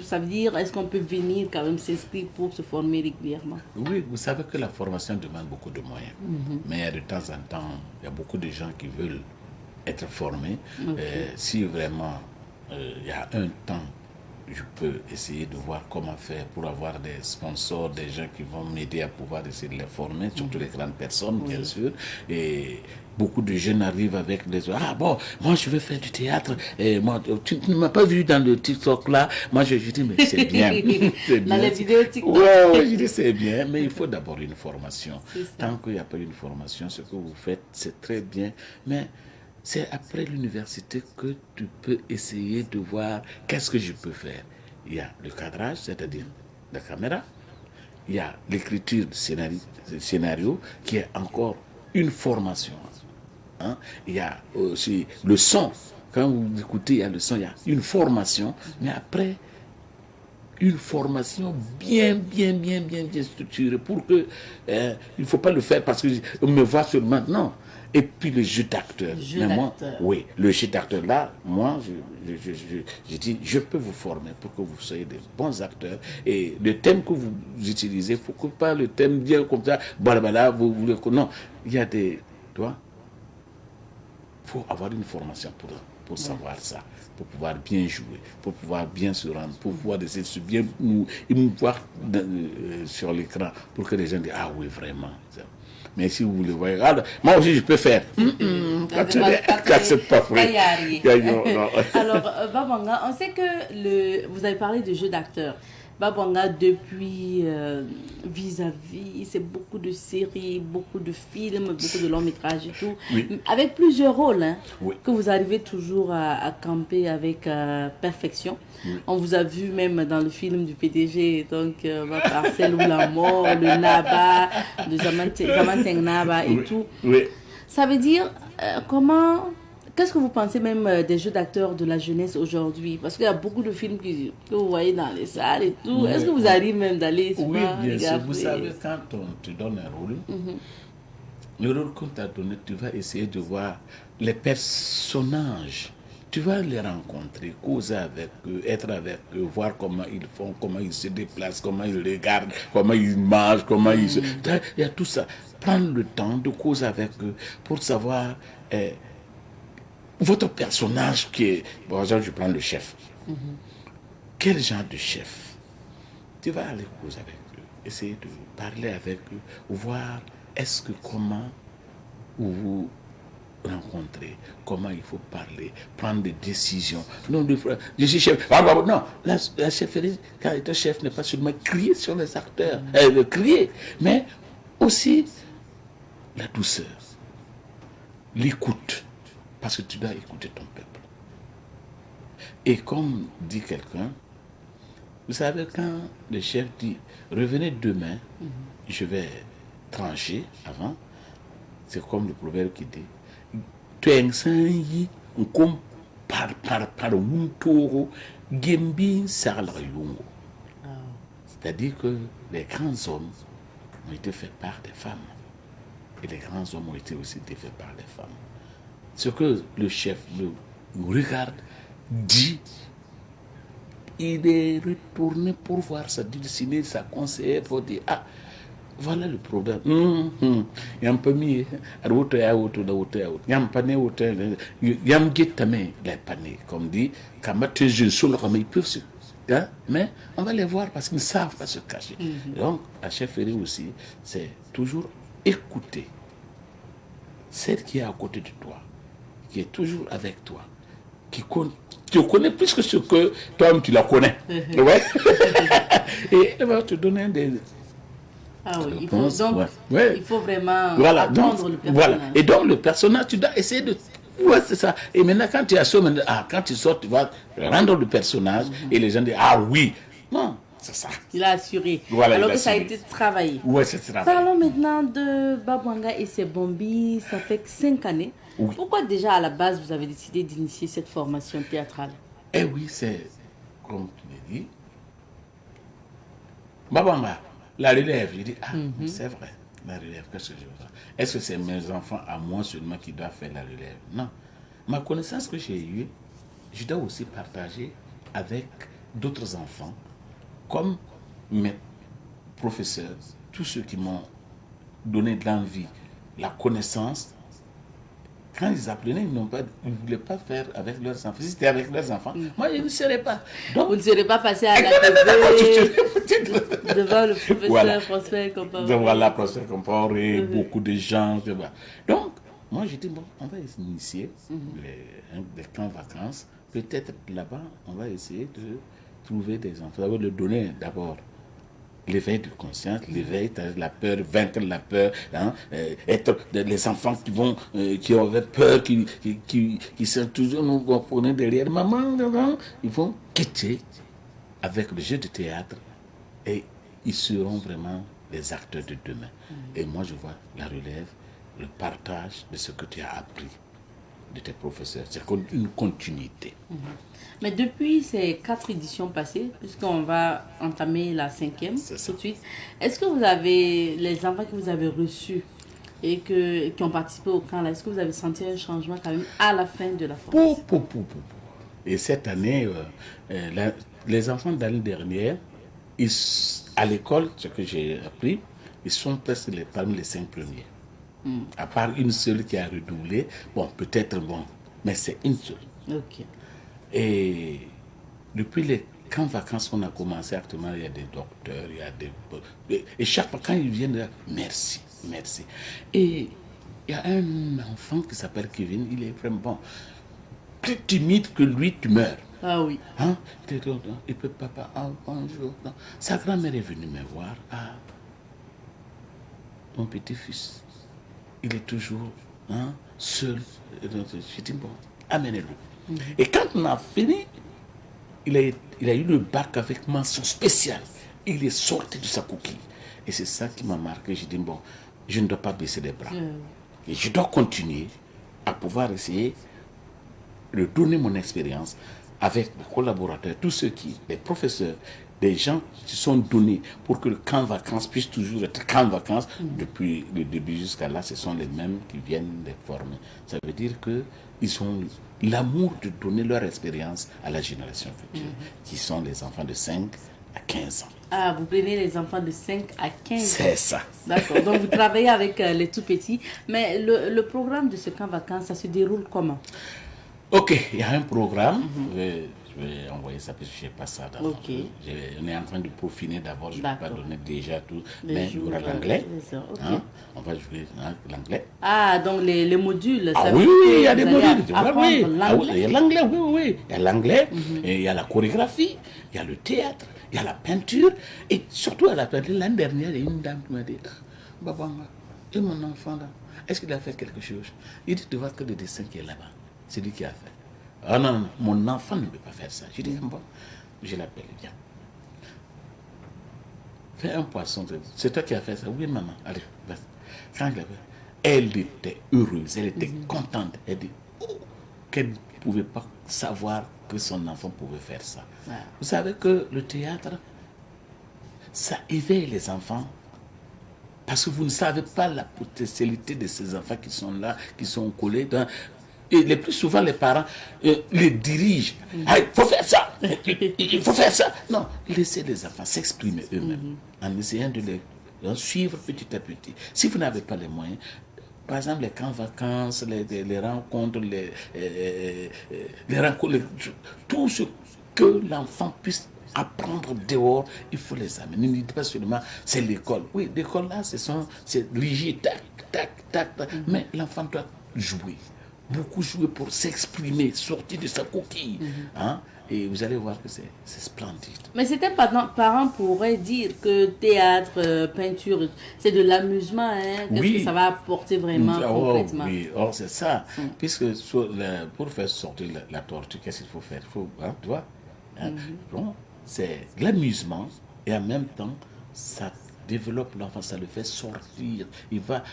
Ça veut dire, est-ce qu'on peut venir quand même s'inscrire pour se former régulièrement? Oui, vous savez que la formation demande beaucoup de moyens. Mais de temps en temps, il y a beaucoup de gens qui veulent être formés. Si vraiment il y a un temps, je peux essayer de voir comment faire pour avoir des sponsors, des gens qui vont m'aider à pouvoir essayer de les former, surtout les grandes personnes, bien sûr. Et beaucoup de jeunes arrivent avec des... Ah bon, moi je veux faire du théâtre. Et moi, tu ne m'as pas vu dans le TikTok là. Moi je dis, mais c'est bien. C'est bien. Dans les vidéos TikTok. Ouais, je dis c'est bien, mais il faut d'abord une formation. Tant qu'il n'y a pas une formation, ce que vous faites, c'est très bien. Mais c'est après l'université que tu peux essayer de voir qu'est-ce que je peux faire. Il y a le cadrage, c'est-à-dire la caméra. Il y a l'écriture du scénario qui est encore une formation. Hein? Il y a aussi le son. Quand vous écoutez, il y a le son, il y a une formation. Mais après, une formation bien structurée pour que il ne faut pas le faire parce qu'on me voit seulement. Non. Et puis le jeu d'acteur. Oui, le jeu d'acteur là, moi, je dis, je peux vous former pour que vous soyez des bons acteurs. Et le thème que vous utilisez, il ne faut que pas le thème bien comme ça, voilà, vous voulez que... Non, il y a des... Tu vois, il faut avoir une formation pour savoir ça, pour pouvoir bien jouer, pour pouvoir bien se rendre, pour pouvoir essayer de bien nous voir sur l'écran, pour que les gens disent, ah oui, vraiment. Mais si vous le voyez, moi aussi je peux faire. C'est pas vrai. Alors, Babanga, on sait que vous avez parlé de jeu d'acteur. Babanga, depuis Vis-à-vis, c'est beaucoup de séries, beaucoup de films, beaucoup de longs métrages et tout. Avec plusieurs rôles, que vous arrivez toujours à camper avec perfection. On vous a vu même dans le film du PDG, donc Parcelle ou la mort, le Naba, le Zamanteng Naba et tout. Ça veut dire, qu'est-ce que vous pensez même des jeux d'acteurs de la jeunesse aujourd'hui? Parce qu'il y a beaucoup de films que vous voyez dans les salles et tout. Est-ce que vous arrivez même d'aller Oui, bien sûr. Vous savez, quand on te donne un rôle, le rôle qu'on t'a donné, tu vas essayer de voir les personnages. Tu vas les rencontrer, causer avec eux, être avec eux, voir comment ils font, comment ils se déplacent, comment ils regardent, comment ils mangent, comment ils se... Il y a tout ça. Prendre le temps de causer avec eux pour savoir votre personnage qui est... Par exemple, je prends le chef. Quel genre de chef? Tu vas aller causer avec eux, essayer de parler avec eux, voir est-ce que comment vous rencontrer, comment il faut parler, prendre des décisions. Non, je suis chef. Non, la chefferie, quand être chef n'est pas seulement crier sur les acteurs, crier, mais aussi la douceur, l'écoute, parce que tu dois écouter ton peuple. Et comme dit quelqu'un, vous savez, quand le chef dit revenez demain, je vais trancher avant, c'est comme le proverbe qui dit comme par Muntoro, Gembi Sarlayungo. C'est-à-dire que les grands hommes ont été faits par des femmes. Et les grands hommes ont été aussi faits par des femmes. Ce que le chef nous regarde, dit, il est retourné pour voir sa dulcinée, sa conseillère, pour dire, ah, voilà le problème. Il y a un peu mis, il y a un pané, les panés, comme dit, ils peuvent se. Hein? Mais on va les voir parce qu'ils ne savent pas se cacher. Donc, la chefferie aussi, c'est toujours écouter celle qui est à côté de toi, qui est toujours avec toi, qui te connaît plus que ce que toi-même tu la connais. Ouais. Et elle va te donner des. Ah oui, il faut, donc, il faut vraiment apprendre le personnage. Voilà. Et donc, le personnage, tu dois essayer de. Ouais, c'est ça. Et maintenant, quand tu as quand tu sors, tu vas rendre le personnage et les gens disent, ah oui. Non, c'est ça. Il a assuré. Voilà, alors que ça a été travaillé. Oui, c'est travaillé. Parlons maintenant de Babouanga et ses Bombi. Ça fait que 5 années. Oui. Pourquoi déjà à la base vous avez décidé d'initier cette formation théâtrale? Eh oui, c'est comme tu l'as dit. Babouanga, la relève, je dis, ah, c'est vrai, la relève, qu'est-ce que je veux faire? Est-ce que c'est mes enfants à moi seulement qui doivent faire la relève? Non. Ma connaissance que j'ai eue, je dois aussi partager avec d'autres enfants, comme mes professeurs, tous ceux qui m'ont donné de l'envie, la connaissance. Quand ils apprenaient, ils ne voulaient pas faire avec leurs enfants. Si c'était avec leurs enfants, moi, je ne serais pas. Donc, vous ne serez pas passé à la TV devant le professeur Prosper Compaoré. Devant la Prosper Compaoré, beaucoup de gens. Donc, moi, j'ai dit, bon, on va initier les camps vacances. Peut-être là-bas, on va essayer de trouver des enfants. On va leur donner d'abord l'éveil de conscience, l'éveil, la peur, vaincre la peur, hein, être les enfants qui ont peur, qui sont toujours nous prenant derrière maman, ils vont quitter avec le jeu de théâtre et ils seront vraiment les acteurs de demain. Et moi je vois la relève, le partage de ce que tu as appris de tes professeurs, c'est une continuité. Mais depuis ces 4 éditions passées, puisqu'on va entamer la 5e tout de suite, est-ce que vous avez, les enfants que vous avez reçus et qui ont participé au camp, est-ce que vous avez senti un changement quand même à la fin de la formation? Et cette année, les enfants de l'année dernière, à l'école, ce que j'ai appris, ils sont presque parmi les 5 premiers. À part une seule qui a redoublé, bon, peut-être bon, mais c'est une seule. Ok. Et depuis les camps vacances qu'on a commencé actuellement, il y a des docteurs, il y a des... Et chaque fois quand ils viennent, merci, merci. Et il y a un enfant qui s'appelle Kevin, il est vraiment bon. Plus timide que lui, tu meurs. Ah oui. Hein? Il peut papa, bonjour. Sa grand-mère est venue me voir. Ah, mon petit-fils, il est toujours seul. J'ai dit, bon, amenez-le. Et quand on a fini, il a eu le bac avec mention spéciale. Il est sorti de sa coquille. Et c'est ça qui m'a marqué. J'ai dit, bon, je ne dois pas baisser les bras. Et je dois continuer à pouvoir essayer de donner mon expérience avec les collaborateurs, tous ceux les professeurs, des gens qui sont donnés pour que le camp vacances puisse toujours être camp vacances. Depuis le début jusqu'à là, ce sont les mêmes qui viennent les former. Ça veut dire qu'ils ont l'amour de donner leur expérience à la génération future, qui sont les enfants de 5 à 15 ans. Ah, vous prenez les enfants de 5 à 15 ans. C'est ça. D'accord, donc vous travaillez avec les tout-petits. Mais le programme de ce camp vacances, ça se déroule comment? Ok, il y a un programme. Je vais envoyer ça parce que je n'ai pas ça dans on est en train de peaufiner d'abord, je ne vais pas donner déjà tout. Mais il y aura l'anglais. On va jouer l'anglais. Ah, donc les modules. Ah oui, il y a des modules. Il y a l'anglais, oui. Il y a l'anglais, et il y a la chorégraphie, il y a le théâtre, il y a la peinture. Et surtout à la peinture, l'année dernière, il y a une dame qui m'a dit, Babouanga, et mon enfant là, est-ce qu'il a fait quelque chose? Il dit, tu vois que le dessin qui est là-bas, c'est lui qui a fait. Ah non, mon enfant ne peut pas faire ça. Je dis, bon, je l'appelle, viens. Fais un poisson. C'est toi qui as fait ça. Oui, maman. Allez, vas-y. Quand je l'appelle, elle était heureuse, elle était contente. Elle dit, oh, qu'elle ne pouvait pas savoir que son enfant pouvait faire ça. Ouais. Vous savez que le théâtre, ça éveille les enfants. Parce que vous ne savez pas la potentialité de ces enfants qui sont là, qui sont collés dans... Et le plus souvent, les parents les dirigent. Ah, il faut faire ça. Il faut faire ça. Non, laissez les enfants s'exprimer eux-mêmes en essayant de les suivre petit à petit. Si vous n'avez pas les moyens, par exemple, les camps vacances, les rencontres, les rencontres, tout ce que l'enfant puisse apprendre dehors, il faut les amener. Ne dites pas seulement c'est l'école. Oui, l'école là, c'est rigide, tac, tac, tac, tac. Mais l'enfant doit jouer. Beaucoup jouer pour s'exprimer, sortir de sa coquille. Hein? Et vous allez voir que c'est splendide. Mais certains parents pourraient dire que théâtre, peinture, c'est de l'amusement. Hein? Qu'est-ce que ça va apporter vraiment concrètement? Oui, or c'est ça. Puisque pour faire sortir la tortue, qu'est-ce qu'il faut faire? Il faut, hein, tu vois, hein? Bon, c'est l'amusement et en même temps, ça développe l'enfant, ça le fait sortir. Il va...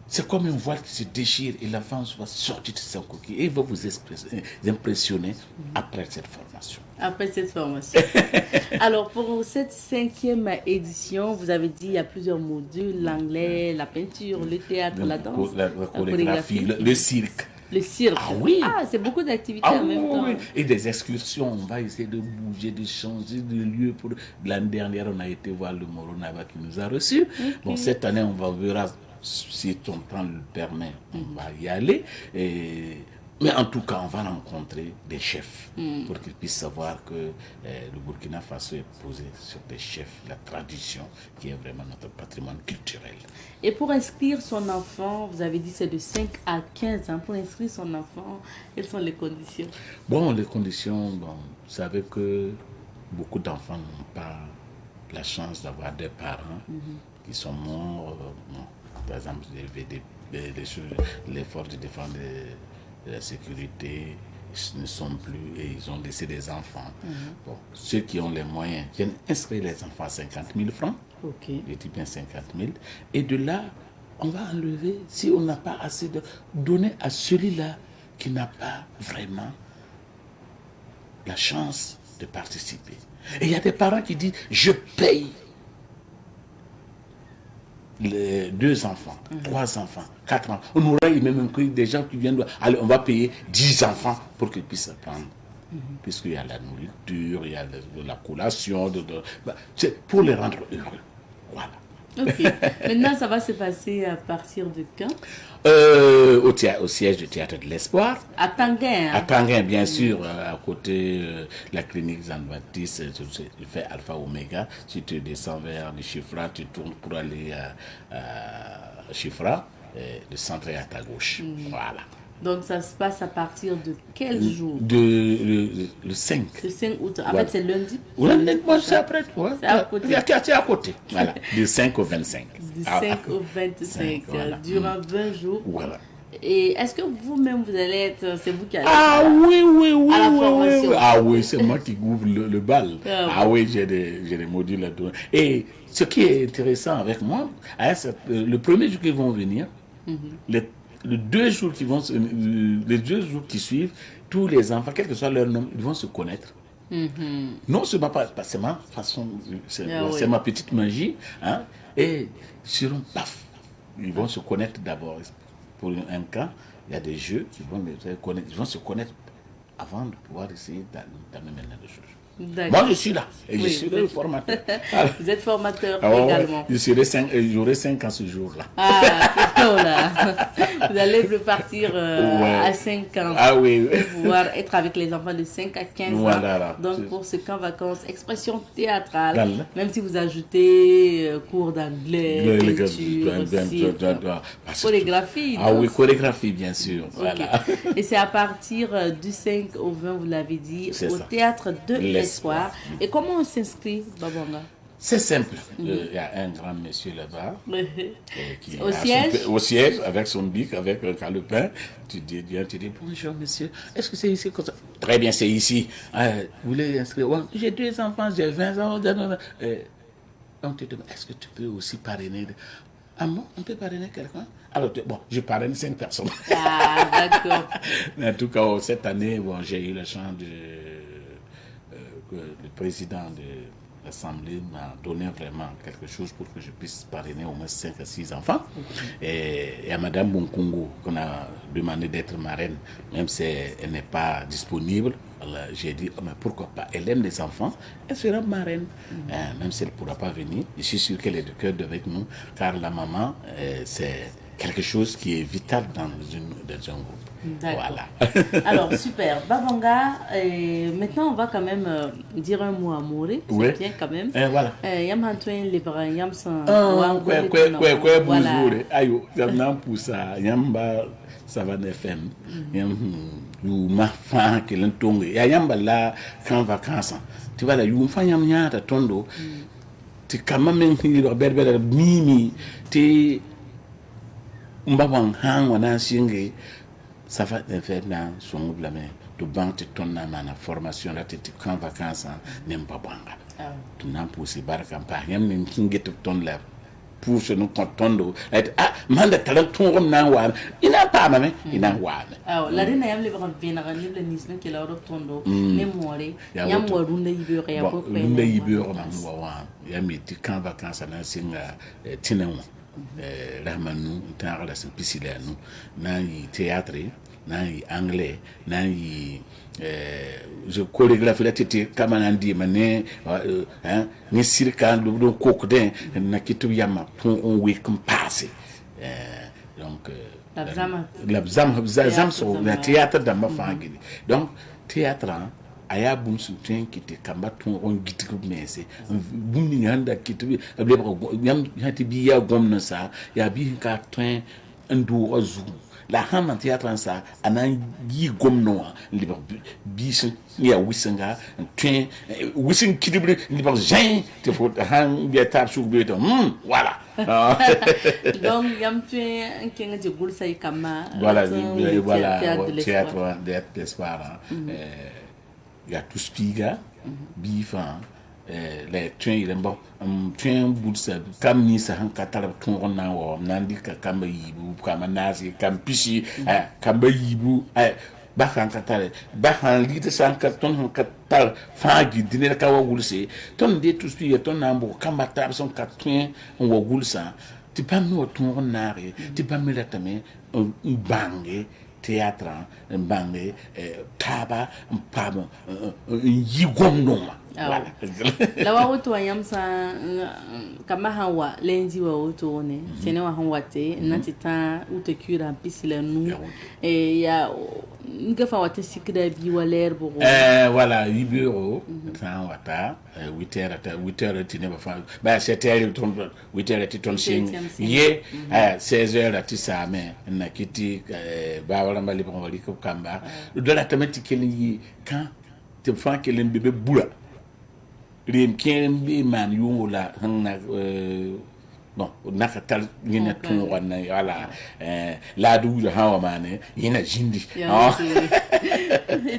c'est comme une voile qui se déchire et l'enfant va sortir de sa coquille et il va vous impressionner après cette formation. Après cette formation. Alors, pour cette 5e édition, vous avez dit il y a plusieurs modules, l'anglais, la peinture, le théâtre, la danse, la chorégraphie, le cirque. Le cirque. Ah oui. Ah, c'est beaucoup d'activités en même temps. Oui. Et des excursions, on va essayer de bouger, de changer de lieu. L'année dernière, on a été voir le Moronaba qui nous a reçus. Okay. Bon, cette année, on verra si ton temps le permet, on va y aller. Mais en tout cas, on va rencontrer des chefs pour qu'ils puissent savoir que le Burkina Faso est posé sur des chefs, la tradition qui est vraiment notre patrimoine culturel. Et pour inscrire son enfant, vous avez dit c'est de 5 à 15 ans. Pour inscrire son enfant, quelles sont les conditions? Bon, les conditions, vous savez que beaucoup d'enfants n'ont pas la chance d'avoir des parents qui sont morts. Par exemple, les forces de défense de la sécurité ne sont plus et ils ont laissé des enfants. Bon, ceux qui ont les moyens viennent inscrire les enfants à 50 000 francs. Okay. Je dis bien 50 000. Et de là, on va enlever, si on n'a pas assez de... donner à celui-là qui n'a pas vraiment la chance de participer. Et il y a des parents qui disent, je paye les 2 enfants, 3 enfants, 4 enfants. On aurait même des gens qui viennent, allez, on va payer 10 enfants pour qu'ils puissent apprendre. Puisqu'il y a la nourriture, il y a la collation, c'est pour les rendre heureux. Voilà. Ok. Maintenant, ça va se passer à partir de quand? Au siège du Théâtre de l'Espoir. À Tanguin. À Tanguin, bien sûr, à côté de la clinique Jean-Baptiste, tu fais Alpha Oméga. Si tu descends vers le Chifra, tu tournes pour aller à Chifra. Le centre est à ta gauche. Voilà. Donc, ça se passe à partir de quel jour? Le 5. Le 5 août. En Ouais. fait, c'est lundi. Moi, c'est après. Ouais. C'est à côté. C'est à côté. Voilà. Du 5 au 25. Du 5 au 25. Voilà. Durant 20 jours. Voilà. Et est-ce que vous-même, vous allez être... C'est vous qui allez Ah oui. à la formation. Ah oui, c'est moi qui ouvre le bal. Ah Oui, j'ai des modules là-dedans. Et ce qui est intéressant avec moi, le premier jour qu'ils vont venir, les 2 jours qui suivent, tous les enfants, quel que soit leur nom, ils vont se connaître. Non, c'est ma façon, c'est ma petite magie. Hein, et sur un paf, ils vont se connaître d'abord. Pour un camp, il y a des jeux qui vont se connaître avant de pouvoir essayer d'amener les choses. Moi, je suis là. Et je suis le formateur. Vous êtes formateur également. J'aurai 5 ans ce jour-là. Ah, c'est tôt là. Vous allez repartir à 5 ans. Ah oui. Pour pouvoir être avec les enfants de 5 à 15 ans. Voilà. Donc, pour ce camp vacances, expression théâtrale, même si vous ajoutez cours d'anglais, peinture, chorégraphie. Ah oui, chorégraphie, bien sûr. Okay. Voilà. Et c'est à partir du 5 au 20, vous l'avez dit, au Théâtre de l'Espoir. Et comment on s'inscrit, Babanga? C'est simple. Il y a un grand monsieur là-bas qui au siège avec son bic, avec un calepin. Tu dis bonjour monsieur, est-ce que c'est ici comme ça? Très bien, c'est ici. Vous voulez inscrire? J'ai 2 enfants, j'ai 20 ans. On te demande, est-ce que tu peux aussi parrainer? Ah bon, on peut parrainer quelqu'un? Alors, bon, je parraine 5 personnes. Ah, d'accord. Mais en tout cas, cette année, bon, j'ai eu la chance que le président de l'Assemblée m'a donné vraiment quelque chose pour que je puisse parrainer au moins 5 à 6 enfants. Et à Madame Bonkongo, qu'on a demandé d'être marraine, même si elle n'est pas disponible. Alors, j'ai dit, oh, mais pourquoi pas? Elle aime les enfants, elle sera marraine. Même si elle ne pourra pas venir, je suis sûr qu'elle est de cœur avec nous, car la maman, c'est quelque chose qui est vital dans un groupe. D'accord. Voilà. Alors, super. Babanga, maintenant, on va quand même dire un mot à Moré. C'est Oui. bien quand même. Voilà. Yam Antoine Lebra, Yam San. Voilà. Ayo, yam poussa, yam ba Savane FM, yam you ma fan que l'entongue. Yam ba là quand vacances. Tu vas là, you fa yam nyata tondo. Tu kamamen ki berbere mimi, ti mbabang hang wana singe. Ça va faire dans son blâme de banque ton na formation là tu quand vacances n'aime pas banga tu n'as pas aussi baraka pas yam nim kinget ton là pour ce nous contondo ah manda talent ton na wa ina pas mame ina wa ah la rina yam le ban bien na le nisna ke la tondo ne more yam warunda yibe ya ko ko ne yibe ma wa yam ti quand vacances na singa tinawo rahmanu tangala sen pisilanu nan théâtre nan anglais nan je chorégraphie la tete kama nandi mané ni sirka do kokden na kitu yama pour un week passé donc la so na théâtre da mafangini donc théâtre aya bum su tuen kiti kamba tun on gitiku mese bum ni handa kiti able ba yam hati bi ya gomna sa ya bi ka tuen ndu ozu la hama théâtre ça anan yi gomno libre bi ya wisinga tuen wisin kidibri libre jean te faut han bi ta sur bi to voilà donc yam tuen kenga je gulsa kama voilà théâtre d'espoir il y a tout spiga bifan les trains il est bon train bourse comme ni ça han katala ton na wo nandi ka kamba yibu kama nasi kam pisi kamba yibu ba kan katale ba han lite san karton han katal fagi dine ka wo gulse ton de tout spiga ton nambo kamba tab son katrin wo gulsa ti pam no ton na re ti pam mi latame bange théâtre bange taba pam yigomnoma voilà la wa woto yam sa kama hawa lenzi wa woto ne tene wa hawa te natita utekura pisila nu ya ngafa wata sikida bi waler bo voilà 8 bureaux tan wata 8h tine ba fa ba 7h ton 8h ton sing ye 16h ati same na kiti ba wala mbali ko wali ko kamba do la tamati keli kan te fa kelen bebe bula riem ken bi man yungola hanga bon nakatal ngina tun wana wala la du hawa mane yina jindi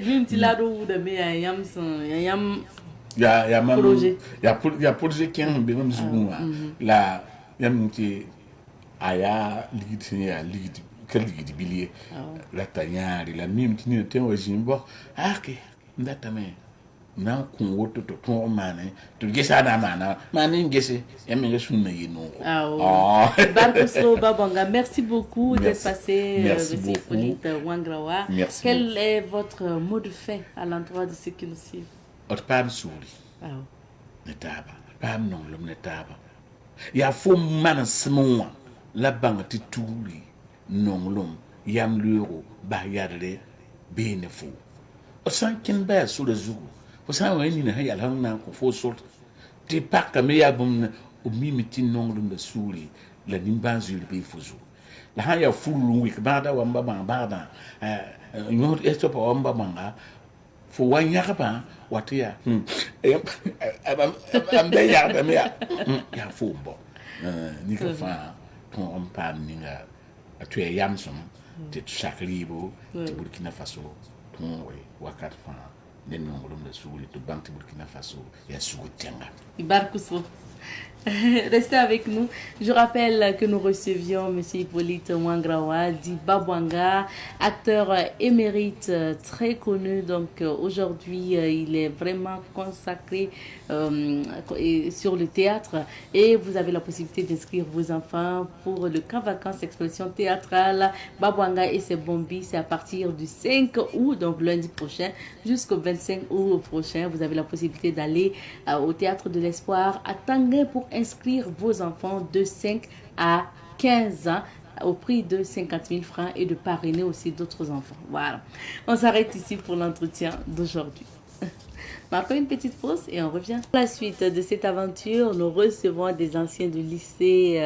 dinti la du de me yam son yam ya mam projet ya projet ken be mam zuma la yam ti aya ligiti ya ligiti kel ligiti bilier la tanyari la mim ti ni ten wajimbo ke ndata me nan kun woto to ton mane to gesa na mana mane ngese yemme sunna yino Barkoso Babanga, merci beaucoup d'être passé Polite Wangrawa. Quel est votre mot de fin à l'endroit de ceux qui nous suivent? Otpam souri netaba pam non lom netaba ya fo man smon la banga ti tuli non lom yam luro ba yarle benefo o sankin ba sur le jour faut ça wani na hayal hanna ko fo sort ti pakka me ya bum o mimi tin non lom da suri la nimbanzu be fuzu la haya fulu wik bada wa mbaba bada yo esto pa wamba manga fo wanya ba watia ambe ya da me ya fo bo ni ka fa ton pam ni nga atu yamsom te chaklibo te Burkina Faso ton wakat fa ne non lom da suri to bank te Burkina Faso ya sugu tenga Ibarkuso Restez avec nous. Je rappelle que nous recevions M. Hippolyte Wangrawa, dit Babwanga, acteur émérite très connu. Donc aujourd'hui, il est vraiment consacré sur le théâtre et vous avez la possibilité d'inscrire vos enfants pour le camp vacances expression théâtrale Babwanga et ses bombis. C'est à partir du 5 août, donc lundi prochain, jusqu'au 25 août prochain. Vous avez la possibilité d'aller au Théâtre de l'Espoir à Tanguay pour inscrire vos enfants de 5 à 15 ans au prix de 50 000 francs et de parrainer aussi d'autres enfants. Voilà. On s'arrête ici pour l'entretien d'aujourd'hui. Marquons une petite pause et on revient. Pour la suite de cette aventure, nous recevons des anciens du lycée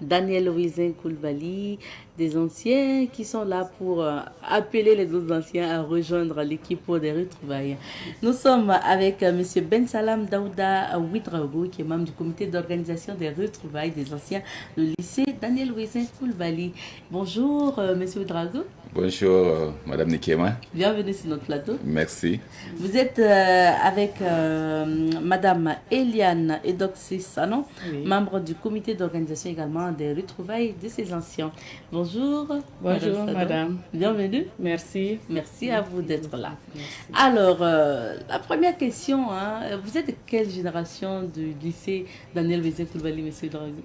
Daniel Louisin Koulibaly, des anciens qui sont là pour appeler les autres anciens à rejoindre l'équipe pour des retrouvailles. Nous sommes avec M. Ben Salam Daouda Ouidraogo, qui est membre du comité d'organisation des retrouvailles des anciens du lycée Daniel Louisin Koulibaly. Bonjour, M. Ouidraogo. Bonjour, Madame Nikema. Bienvenue sur notre plateau. Merci. Vous êtes avec Madame Eliane Edoxis Sanon, oui, membre du comité d'organisation également des retrouvailles de ces anciens. Bonjour. Bonjour, Madame. Bienvenue. Merci. Merci à vous d'être là. Merci. Alors, la première question, vous êtes de quelle génération du lycée Daniel Louisin Koulibaly, M. Drago?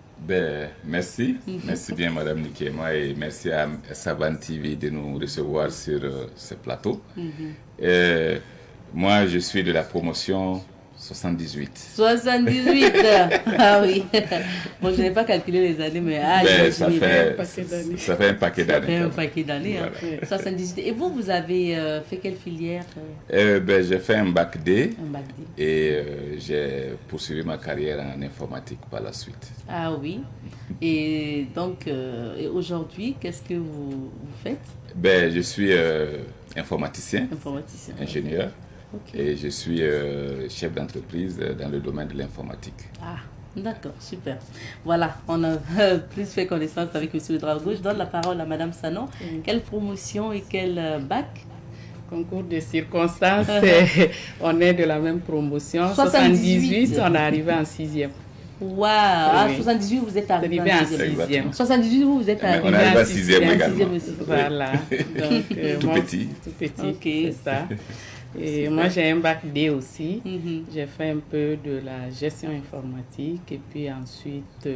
Merci. Merci bien, Madame Nikema, et merci à Savan TV de nous recevoir sur ce plateau. Moi, je suis de la promotion 78. 78. Ah oui. Bon, je n'ai pas calculé les années, mais ça fait un paquet d'années. Ça fait un paquet d'années. Voilà. 78. Et vous avez fait quelle filière? J'ai fait un bac D. Un bac D. Et j'ai poursuivi ma carrière en informatique par la suite. Ah oui. Et donc, aujourd'hui, qu'est-ce que vous faites? Je suis informaticien, ingénieur. Okay. Et je suis chef d'entreprise dans le domaine de l'informatique. Ah, d'accord, super. Voilà, on a plus fait connaissance avec M. Drago. Je donne la parole à Mme Sanon. Quelle promotion et quel bac? Concours de circonstances, on est de la même promotion. 78, on est arrivé en 6e. Waouh, à 78, vous êtes arrivé en 6e. 78, vous êtes arrivé en 6e également. Voilà. Donc, tout petit. Tout petit, okay, c'est ça. Et moi, j'ai un bac D aussi. J'ai fait un peu de la gestion informatique et puis ensuite,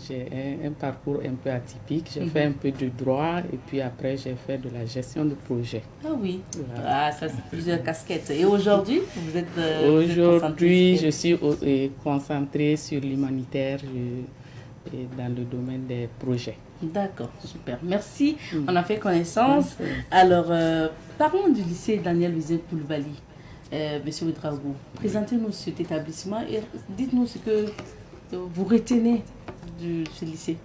j'ai un parcours un peu atypique. J'ai fait un peu de droit et puis après, j'ai fait de la gestion de projet. Ah oui, voilà. Ça c'est plusieurs casquettes. Et aujourd'hui, vous êtes aujourd'hui, je suis concentrée sur l'humanitaire et dans le domaine des projets. D'accord, super. Merci. On a fait connaissance. Alors, parlons du lycée Daniel Louisin Koulibaly. Monsieur Ouidraogo, présentez-nous cet établissement et dites-nous ce que vous retenez de ce lycée.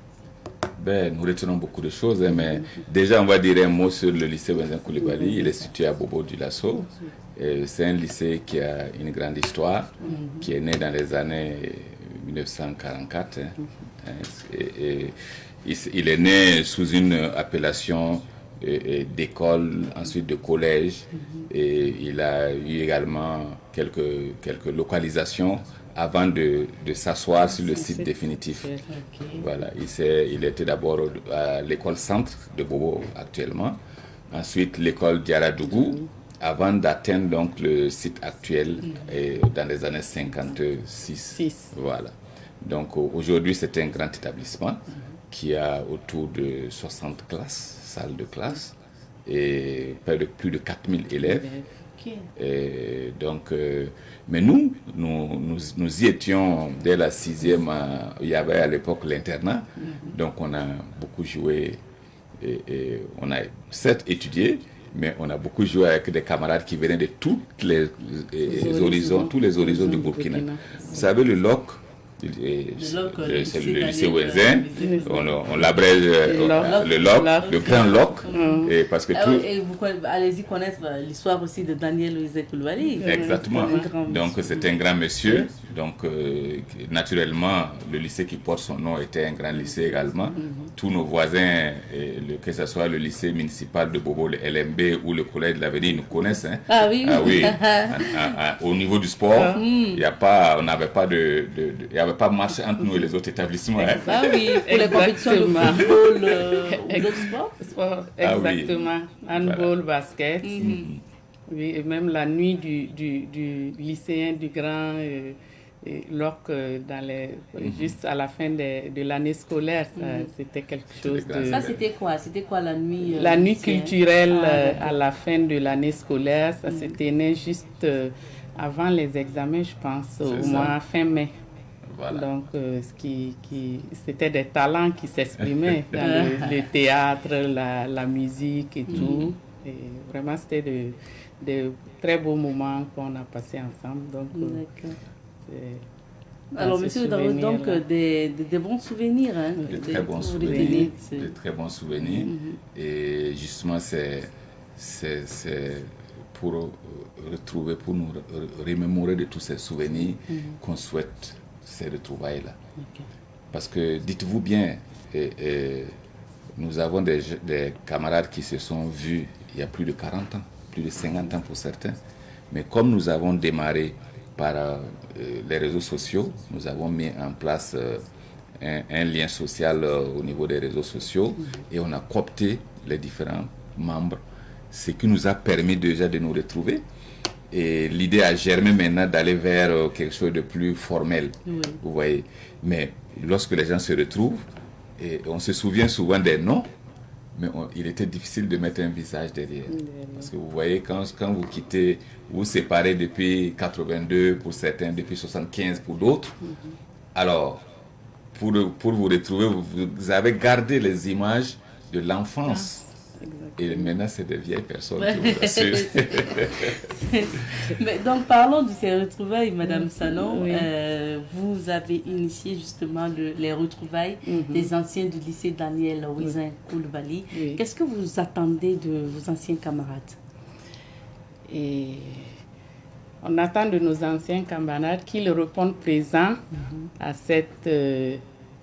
Nous retenons beaucoup de choses, mais déjà on va dire un mot sur le lycée Louisin Koulibaly. Il est situé à Bobo-Dioulasso. C'est un lycée qui a une grande histoire, qui est né dans les années 1944. Il est né sous une appellation d'école, ensuite de collège, et il a eu également quelques localisations avant de s'asseoir sur le site définitif. Voilà, il était d'abord à l'école centre de Bobo actuellement, ensuite l'école Diaradougou, avant d'atteindre donc le site actuel dans les années 56. Voilà. Donc aujourd'hui c'est un grand établissement qui a autour de 60 classes, salles de classe, et plus de 4000 élèves. Et donc, mais nous y étions dès la 6e, il y avait à l'époque l'internat, donc on a beaucoup joué, et on a certes étudié, mais on a beaucoup joué avec des camarades qui venaient de tous les horizons du Burkina. Vous savez, le LOC, C'est le lycée Ouenzen, on l'abrège le LOC, le grand LOC, et parce que et vous allez-y connaître l'histoire aussi de Daniel Oisé Coulibaly. Exactement. Donc c'est un grand monsieur. Donc naturellement, le lycée qui porte son nom était un grand lycée également. Tous nos voisins, que ce soit le lycée municipal de Bobo, le LMB ou le collège de l'Avenir, nous connaissent. Hein. Ah oui. Ah oui. Au niveau du sport, il n'y avait pas de marché entre nous et les autres établissements. Hein. Ah oui, pour les compétitions de football ou d'autres sports. Exactement. Handball, basket. Oui, et même la nuit du lycéen du grand LOC, juste à la fin de l'année scolaire, c'était quelque chose de... Ça, c'était quoi? C'était quoi la nuit La nuit culturelle à la fin de l'année scolaire, ça s'était né juste avant les examens, je pense, au mois fin mai. Voilà. Donc, c'était des talents qui s'exprimaient dans le théâtre, la musique et tout. Et vraiment, c'était de très beaux moments qu'on a passés ensemble. Donc, alors, monsieur, vous avez donc des bons souvenirs. Hein, de très bons souvenirs. De très bons souvenirs. Et justement, c'est pour retrouver, pour nous remémorer de tous ces souvenirs qu'on souhaite ces retrouvailles-là. Parce que, dites-vous bien, nous avons des camarades qui se sont vus il y a plus de 40 ans, plus de 50 ans pour certains. Mais comme nous avons démarré par les réseaux sociaux, nous avons mis en place un lien social au niveau des réseaux sociaux et on a coopté les différents membres, ce qui nous a permis déjà de nous retrouver. Et l'idée a germé maintenant d'aller vers quelque chose de plus formel, vous voyez. Mais lorsque les gens se retrouvent, et on se souvient souvent des noms, mais il était difficile de mettre un visage derrière. Parce que vous voyez, quand vous quittez, vous séparez depuis 82 pour certains, depuis 75 pour d'autres, alors pour vous retrouver, vous avez gardé les images de l'enfance. Et maintenant, c'est des vieilles personnes qui vous assurent. Mais donc, parlons de ces retrouvailles, Madame Sanon. Vous avez initié justement les retrouvailles des anciens du lycée Daniel Oisé Coulibaly. Qu'est-ce que vous attendez de vos anciens camarades? Et on attend de nos anciens camarades qu'ils répondent présents à cette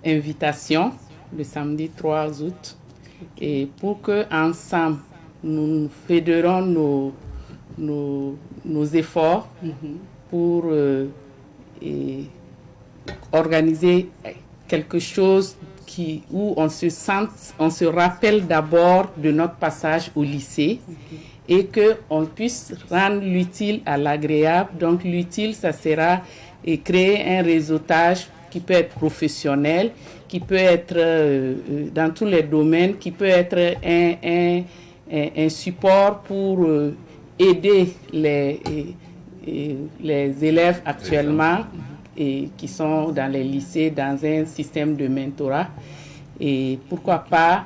invitation le samedi 3 août. Et pour qu'ensemble, nous fédérons nos efforts pour organiser quelque chose où on se rappelle d'abord de notre passage au lycée et qu'on puisse rendre l'utile à l'agréable. Donc l'utile, ça sera créer un réseautage qui peut être professionnel, qui peut être dans tous les domaines, qui peut être un support pour aider les élèves actuellement et qui sont dans les lycées dans un système de mentorat. Et pourquoi pas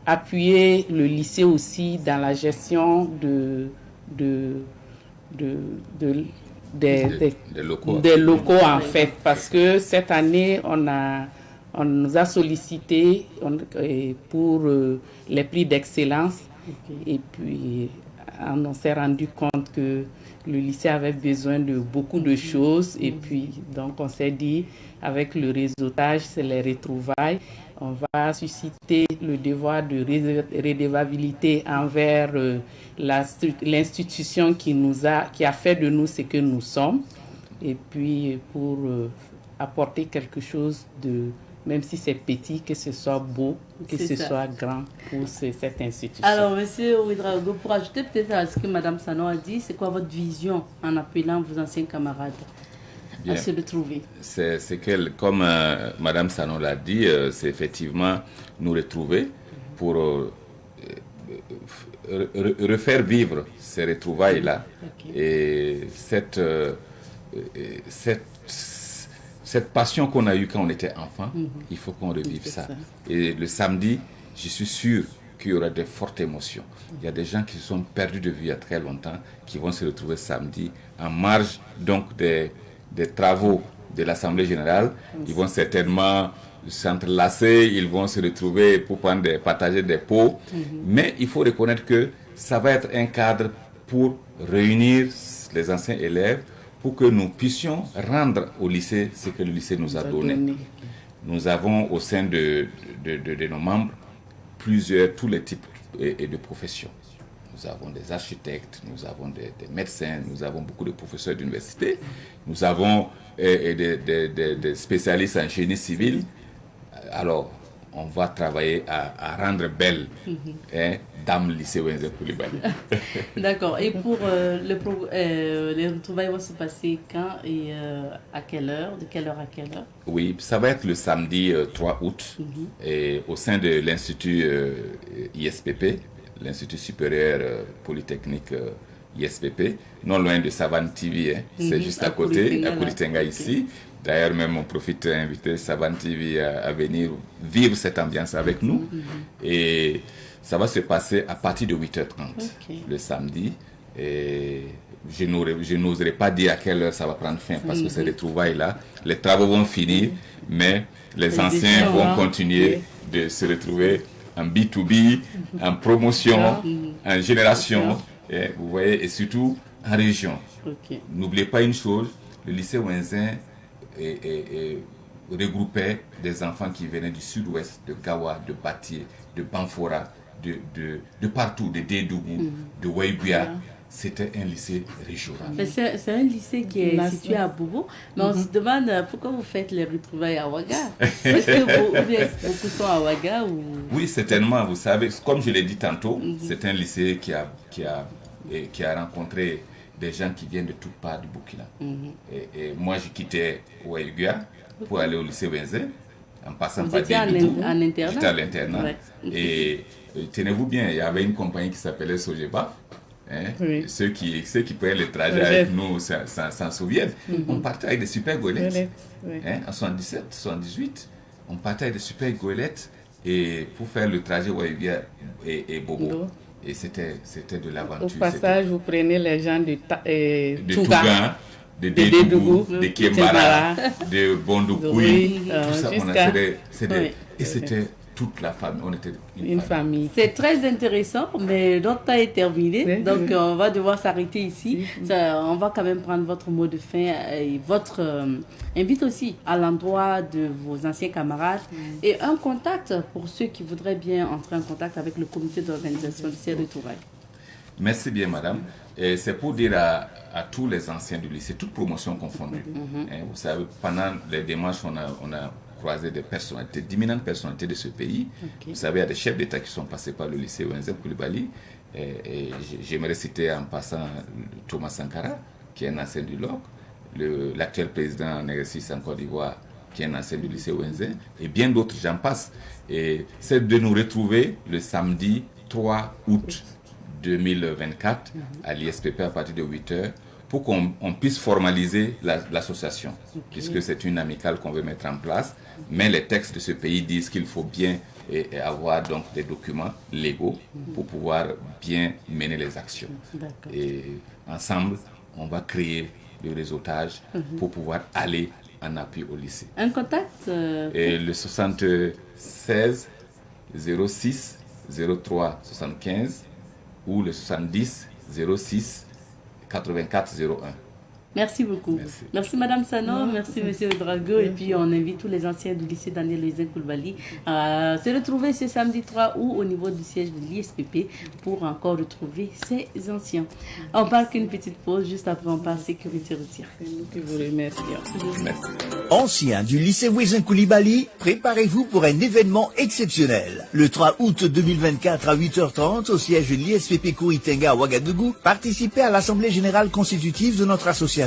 appuyer le lycée aussi dans la gestion des locaux en fait, parce que cette année on nous a sollicité pour les prix d'excellence et puis on s'est rendu compte que le lycée avait besoin de beaucoup de choses et puis donc on s'est dit avec le réseautage, c'est les retrouvailles, on va susciter le devoir de redevabilité envers l'institution qui a fait de nous ce que nous sommes et puis pour apporter quelque chose de, même si c'est petit, que ce soit beau, que ce soit grand pour cette institution. Alors, monsieur Ouedraogo, pour ajouter peut-être à ce que Mme Sanon a dit, c'est quoi votre vision en appelant vos anciens camarades à se retrouver? C'est que, comme Mme Sanon l'a dit, c'est effectivement nous retrouver pour refaire vivre ces retrouvailles-là. Et cette passion qu'on a eue quand on était enfant, il faut qu'on revive ça. Et le samedi, je suis sûr qu'il y aura de fortes émotions. Il y a des gens qui se sont perdus de vue il y a très longtemps, qui vont se retrouver samedi en marge donc des travaux de l'Assemblée générale. Ils vont certainement s'entrelacer, ils vont se retrouver pour partager des pots. Mais il faut reconnaître que ça va être un cadre pour réunir les anciens élèves pour que nous puissions rendre au lycée ce que le lycée nous a donné. Nous avons au sein de nos membres tous les types et de professions. Nous avons des architectes, nous avons des médecins, nous avons beaucoup de professeurs d'université, nous avons des spécialistes en génie civil. Alors, on va travailler à rendre belle Dame Lycée Wenzel Coulibaly. D'accord. Et pour les retrouvailles vont se passer quand et à quelle heure? De quelle heure à quelle heure? Oui, ça va être le samedi 3 août et au sein de l'Institut ISPP, l'Institut supérieur polytechnique ISPP, non loin de Savane TV, c'est juste à côté, à Koulitenga ici. D'ailleurs, même on profite d'inviter Savane TV à venir vivre cette ambiance avec nous. Et ça va se passer à partir de 8h30 le samedi. Et je n'oserais pas dire à quelle heure ça va prendre fin parce que ces retrouvailles-là, les travaux vont finir, mais les anciens vont continuer de se retrouver en B2B, en promotion, en génération, et, vous voyez, et surtout en région. N'oubliez pas une chose, le lycée Wenzel regroupait des enfants qui venaient du sud-ouest, de Gawa, de Batié, de Banfora, de partout, de Dédougou, de Waïbouya. C'était un lycée régional. C'est un lycée qui est situé à Bobo, mais on se demande pourquoi vous faites les retrouvailles à Ouaga. Est-ce que beaucoup sont à Ouaga ou... Oui, certainement. Vous savez, comme je l'ai dit tantôt, c'est un lycée qui a rencontré des gens qui viennent de toutes parts du Burkina. Et moi, je quittais Ouaïbouya pour aller au lycée Wenzel, en passant par Dédougou. J'étais à l'internat. Ouais. Et tenez-vous bien, il y avait une compagnie qui s'appelait Sojeba. Ceux qui prenaient le trajet avec nous s'en souviennent. On partait avec des super goélettes. En 77, 78, on partait avec des super goélettes et pour faire le trajet Ouaïbouya et Bobo. Et c'était de l'aventure. Au passage, vous prenez les gens de Touga, de Dédougou, de Kiembara, de Bondoukoui, tout ça. Et c'était toute la famille, on était une famille. C'est très intéressant, mais notre temps est terminé, donc on va devoir s'arrêter ici. On va quand même prendre votre mot de fin et votre invite aussi à l'endroit de vos anciens camarades et un contact pour ceux qui voudraient bien entrer en contact avec le comité d'organisation de ces retrouvailles. Merci bien, madame. Et c'est pour dire à tous les anciens du lycée, toute promotion confondue. Vous savez, pendant les démarches, on a croisé des personnalités, d'imminentes personnalités de ce pays. Vous savez, il y a des chefs d'État qui sont passés par le lycée Wenzel Coulibaly. Et j'aimerais citer en passant Thomas Sankara, qui est un ancien du LOC, l'actuel président en exercice en Côte d'Ivoire, qui est un ancien du lycée Wenzel, et bien d'autres, j'en passe. Et c'est de nous retrouver le samedi 3 août 2024 à l'ISPP à partir de 8h pour qu'on puisse formaliser l'association, puisque c'est une amicale qu'on veut mettre en place. Mais les textes de ce pays disent qu'il faut bien avoir donc des documents légaux pour pouvoir bien mener les actions. Et ensemble, on va créer le réseautage pour pouvoir aller en appui au lycée. Un contact Et le 76 06 03 75 ou le 70 06 84 01. Merci beaucoup. Merci Madame Sano, merci Monsieur Drago. Et puis on invite tous les anciens du lycée Daniel Wenzel Coulibaly à se retrouver ce samedi 3 août au niveau du siège de l'ISPP pour encore retrouver ces anciens. On part qu'une petite pause, juste après on part sécurité routière. C'est nous qui vous remercions. Anciens du lycée Wenzel Coulibaly, préparez-vous pour un événement exceptionnel. Le 3 août 2024 à 8h30 au siège de l'ISPP Kouritenga à Ouagadougou, participez à l'Assemblée générale constitutive de notre association.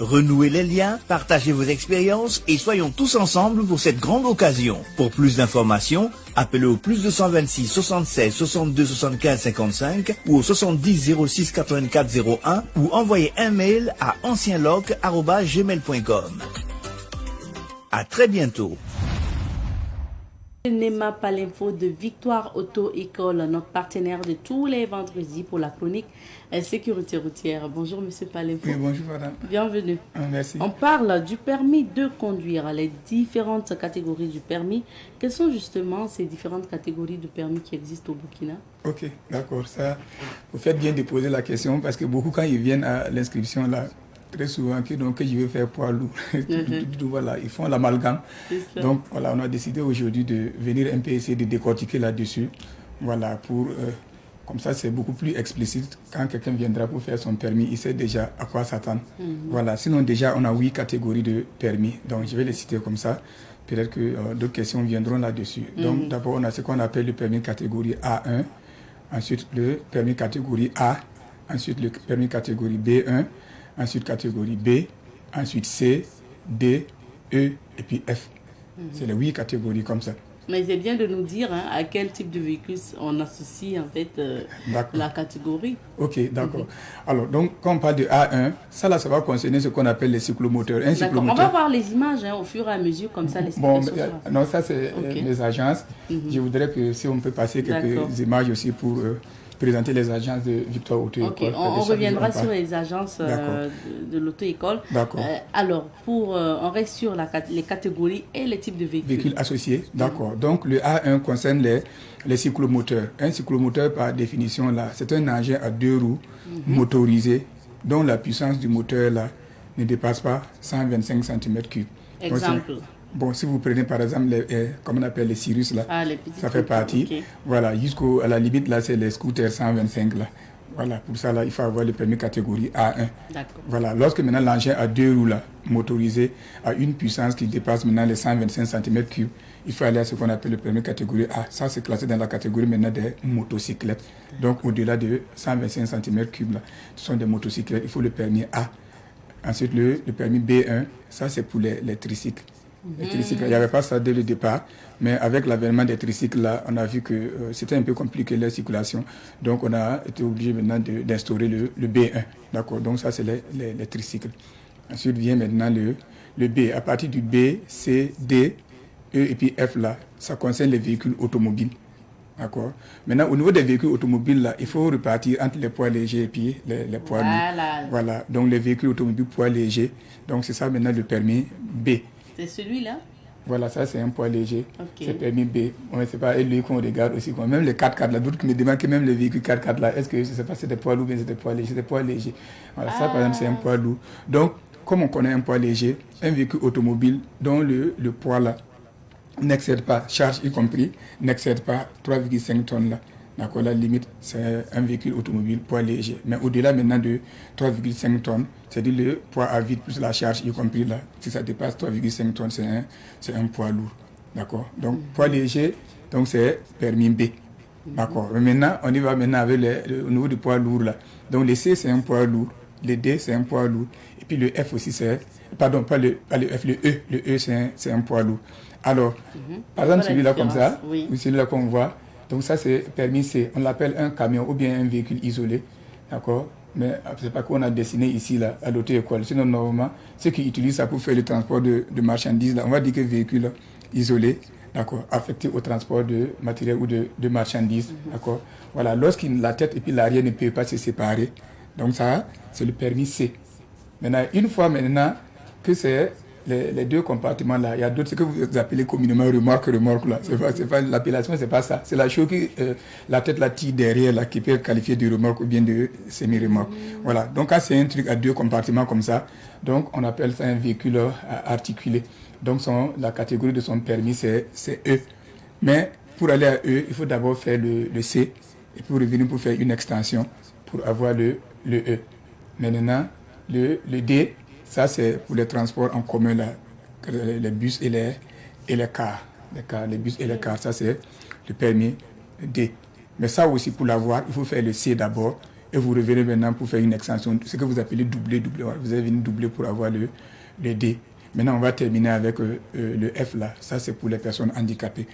Renouez les liens, partagez vos expériences et soyons tous ensemble pour cette grande occasion. Pour plus d'informations, appelez au plus 226 76 62 75 55 ou au 70 06 84 01 ou envoyez un mail à ancienloc@gmail.com. À très bientôt. Nema Palinfo de Victoire Auto École, notre partenaire de tous les vendredis pour la chronique sécurité routière. Bonjour Monsieur Palinfo. Oui, bonjour madame. Bienvenue. Merci. On parle du permis de conduire, les différentes catégories du permis. Quelles sont justement ces différentes catégories de permis qui existent au Burkina? Ok, d'accord. Ça, vous faites bien de poser la question parce que beaucoup quand ils viennent à l'inscription là, très souvent que je veux faire poids lourd. Voilà, ils font l'amalgame. Donc voilà, on a décidé aujourd'hui de venir un peu essayer de décortiquer là-dessus. Voilà, pour comme ça c'est beaucoup plus explicite. Quand quelqu'un viendra pour faire son permis, il sait déjà à quoi s'attendre. Voilà, sinon déjà on a 8 catégories de permis. Donc je vais les citer comme ça. Peut-être que d'autres questions viendront là-dessus. Donc d'abord on a ce qu'on appelle le permis catégorie A1, ensuite le permis catégorie A, ensuite le permis catégorie B1, ensuite catégorie B, ensuite C, D, E et puis F. C'est les 8 catégories comme ça. Mais c'est bien de nous dire à quel type de véhicule on associe en fait la catégorie. Ok, d'accord. Alors, donc, quand on parle de A1, ça là, ça va concerner ce qu'on appelle les cyclomoteurs. D'accord, on va voir les images au fur et à mesure, comme ça les non, ça c'est les agences. Je voudrais que si on peut passer quelques images aussi pour présenter les agences de Victoire Auto-École. Ok, on reviendra sur les agences de l'auto-école. D'accord. Alors, on reste sur les catégories et les types de véhicules. Véhicules associés, d'accord. Donc, le A1 concerne les cyclomoteurs. Un cyclomoteur, par définition, là, c'est un engin à 2 roues motorisé dont la puissance du moteur là, ne dépasse pas 125 cm3. Exemple. Bon, si vous prenez par exemple, comme on appelle les Cirrus, là, ça fait partie. Okay. Voilà, jusqu'à la limite, là, c'est les scooters 125, là. Voilà, pour ça, là, il faut avoir le permis catégorie A1. D'accord. Voilà, lorsque maintenant l'engin à 2 roues, là, motorisé, a une puissance qui dépasse maintenant les 125 cm3, il faut aller à ce qu'on appelle le permis catégorie A. Ça, c'est classé dans la catégorie maintenant des motocyclettes. Donc, au-delà de 125 cm3, là, ce sont des motocyclettes, il faut le permis A. Ensuite, le permis B1, ça, c'est pour les tricycles. Les tricycles, il n'y avait pas ça dès le départ, mais avec l'avènement des tricycles, là, on a vu que c'était un peu compliqué la circulation. Donc, on a été obligé maintenant d'instaurer le B1. D'accord, donc ça, c'est les tricycles. Ensuite vient maintenant le B. À partir du B, C, D, E et puis F, là, ça concerne les véhicules automobiles. D'accord. Maintenant, au niveau des véhicules automobiles, là, il faut repartir entre les poids légers et puis les poids lourds. Voilà, donc les véhicules automobiles poids légers. Donc, c'est ça maintenant le permis B. C'est celui-là? Voilà, ça c'est un poids léger. Okay. C'est permis B. On ne sait pas, et lui qu'on regarde aussi. Même les 4x4 là, d'autres qui me demandent que même les véhicules 4x4 là, est-ce que je ne sais pas si c'est des poids lourds ou bien c'est des poids légers? C'est des poids légers. Voilà, ça par exemple c'est un poids lourd. Donc, comme on connaît un poids léger, un véhicule automobile dont le poids là n'excède pas, charge y compris, n'excède pas 3,5 tonnes là. D'accord, la limite, c'est un véhicule automobile poids léger. Mais au-delà maintenant de 3,5 tonnes, c'est-à-dire le poids à vide plus la charge, y compris là, si ça dépasse 3,5 tonnes, c'est un poids lourd. D'accord. Donc, poids léger, donc c'est permis B. D'accord. Mais maintenant, on y va maintenant avec au niveau du poids lourd là. Donc, le C, c'est un poids lourd. Le D, c'est un poids lourd. Et puis le F aussi, pardon, pas le F, le E. Le E, c'est un poids lourd. Alors, par exemple, celui-là comme ça, ou celui-là qu'on voit, donc ça c'est permis C, on l'appelle un camion ou bien un véhicule isolé, d'accord? Mais c'est pas qu'on a dessiné ici là, à l'auto-école. Sinon normalement, ceux qui utilisent ça pour faire le transport de marchandises, là, on va dire que véhicule isolé, d'accord, affecté au transport de matériel ou de marchandises, d'accord? Voilà, lorsque la tête et puis l'arrière ne peuvent pas se séparer, donc ça, c'est le permis C. Maintenant, une fois maintenant que c'est les deux compartiments là, il y a d'autres, ce que vous appelez communément remorque là. C'est pas l'appellation, c'est pas ça. C'est la chose qui, la tête la tire derrière là, qui peut être qualifiée de remorque ou bien de semi-remorque. Voilà. Donc quand c'est un truc à 2 compartiments comme ça, donc on appelle ça un véhicule articulé. Donc la catégorie de son permis c'est E. Mais pour aller à E, il faut d'abord faire le C et pour revenir pour faire une extension pour avoir le E. Maintenant le D. Ça, c'est pour les transports en commun, là, les bus et les cars. Les bus et les cars, ça, c'est le permis D. Mais ça aussi, pour l'avoir, il faut faire le C d'abord. Et vous revenez maintenant pour faire une extension, ce que vous appelez doublé. Vous avez une doublé pour avoir le D. Maintenant, on va terminer avec le F, là. Ça, c'est pour les personnes handicapées.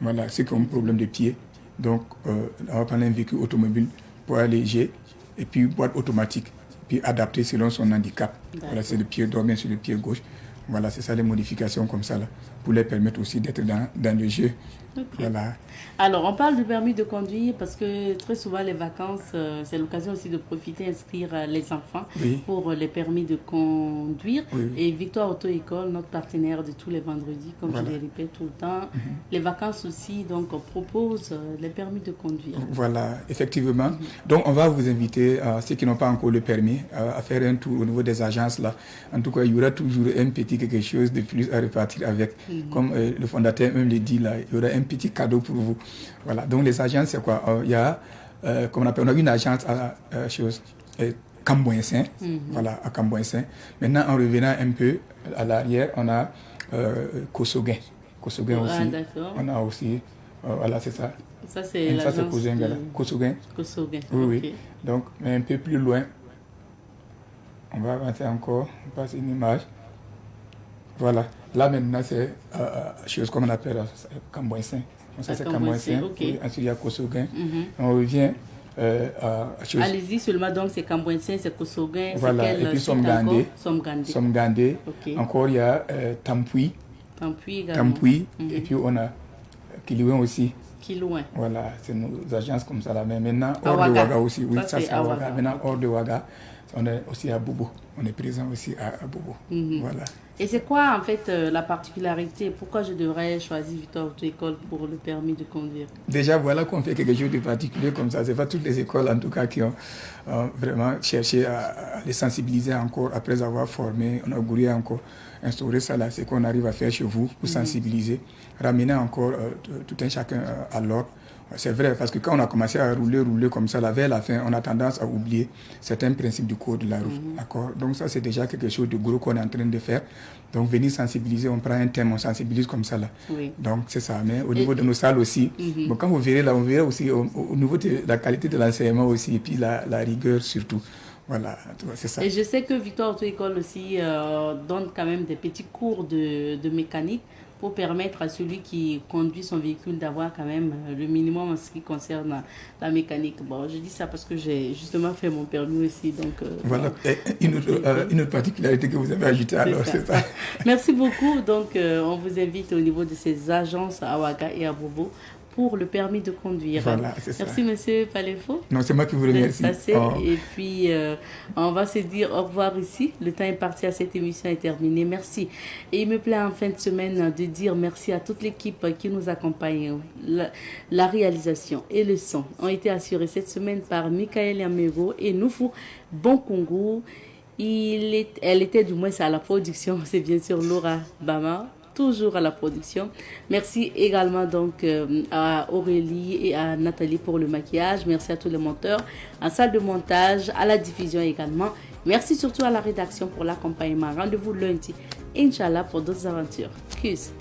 Voilà, ceux qui ont un problème de pied. Donc, on va prendre un véhicule automobile, poids léger, et puis boîte automatique. Puis adapté selon son handicap. Voilà, c'est le pied droit, bien sur le pied gauche. Voilà, c'est ça les modifications comme ça là. pour leur permettre aussi d'être dans le jeu. Okay. Voilà. Alors, on parle du permis de conduire parce que très souvent, les vacances, c'est l'occasion aussi de profiter, inscrire les enfants pour les permis de conduire. Et Victoire Auto-École, notre partenaire de tous les vendredis, comme je le répète tout le temps, les vacances aussi, donc, on propose les permis de conduire. Voilà, effectivement. Donc, on va vous inviter, ceux qui n'ont pas encore le permis, à faire un tour au niveau des agences là. En tout cas, il y aura toujours un petit quelque chose de plus à repartir avec. Comme le fondateur même le dit là, il y aura un petit cadeau pour vous. Voilà, donc les agences, c'est quoi? Il y a, comme on appelle, on a une agence à Camboinsin, voilà, à Camboinsin. Maintenant, en revenant un peu à l'arrière, on a Kosoguin. Kosoguin aussi. On a aussi, voilà, c'est ça. Ça, c'est l'agence Kosoguin. Kosoguin. Oui. Donc, mais un peu plus loin, on va avancer encore, on passe une image. Voilà, là maintenant, c'est chose comme on appelle Camboinsin. Ça, c'est Camboinsin. Okay. Ensuite, il y a Kosoguin. On revient à chose. Allez-y seulement, donc c'est Camboinsin, c'est Kosoguin. Voilà, et puis Somgandé. Okay. Encore, il y a Tampui. Tampui également. Et puis on a Kilouin aussi. Kilouin. Voilà, c'est nos agences comme ça là. Mais maintenant, hors de Ouaga aussi. Oui, ça c'est à Ouaga. Maintenant, hors de Ouaga, on est aussi à Bobo. On est présent aussi à Bobo. Voilà. Et c'est quoi en fait la particularité? Pourquoi je devrais choisir Victoire Auto-École pour le permis de conduire? Déjà, voilà qu'on fait quelque chose de particulier comme ça. Ce n'est pas toutes les écoles en tout cas qui ont vraiment cherché à les sensibiliser encore après avoir formé, on a voulu encore instaurer ça là. C'est qu'on arrive à faire chez vous pour sensibiliser, ramener encore tout un chacun à l'ordre. C'est vrai, parce que quand on a commencé à rouler comme ça, vers la fin, on a tendance à oublier certains principes du code de la route. D'accord? Donc ça, c'est déjà quelque chose de gros qu'on est en train de faire. Donc venir sensibiliser, on prend un thème, on sensibilise comme ça là. Donc c'est ça. Mais au niveau de nos salles aussi, bon, quand vous verrez là, on verra aussi au niveau de la qualité de l'enseignement aussi, et puis la rigueur surtout. Voilà, c'est ça. Et je sais que Victoire Auto-École aussi donne quand même des petits cours de mécanique pour permettre à celui qui conduit son véhicule d'avoir quand même le minimum en ce qui concerne la mécanique. Bon, je dis ça parce que j'ai justement fait mon permis aussi. Donc, voilà, une autre particularité que vous avez ajoutée alors, c'est ça. Merci beaucoup. Donc, on vous invite au niveau de ces agences à Ouaga et à Bobo pour le permis de conduire. Voilà, c'est ça. Merci, monsieur Palefo. Non, c'est moi qui vous remercie. Et puis, on va se dire au revoir ici. Le temps est parti, à cette émission est terminée. Merci. Et il me plaît en fin de semaine de dire merci à toute l'équipe qui nous accompagne. La réalisation et le son ont été assurés cette semaine par Michael Yamego et Noufou Bonkongo. Elle était du moins à la production. C'est bien sûr Laura Bama, toujours à la production. Merci également donc à Aurélie et à Nathalie pour le maquillage. Merci à tous les monteurs en salle de montage, à la diffusion également. Merci surtout à la rédaction pour l'accompagnement. Rendez-vous lundi, Inch'Allah, pour d'autres aventures. Tschüss.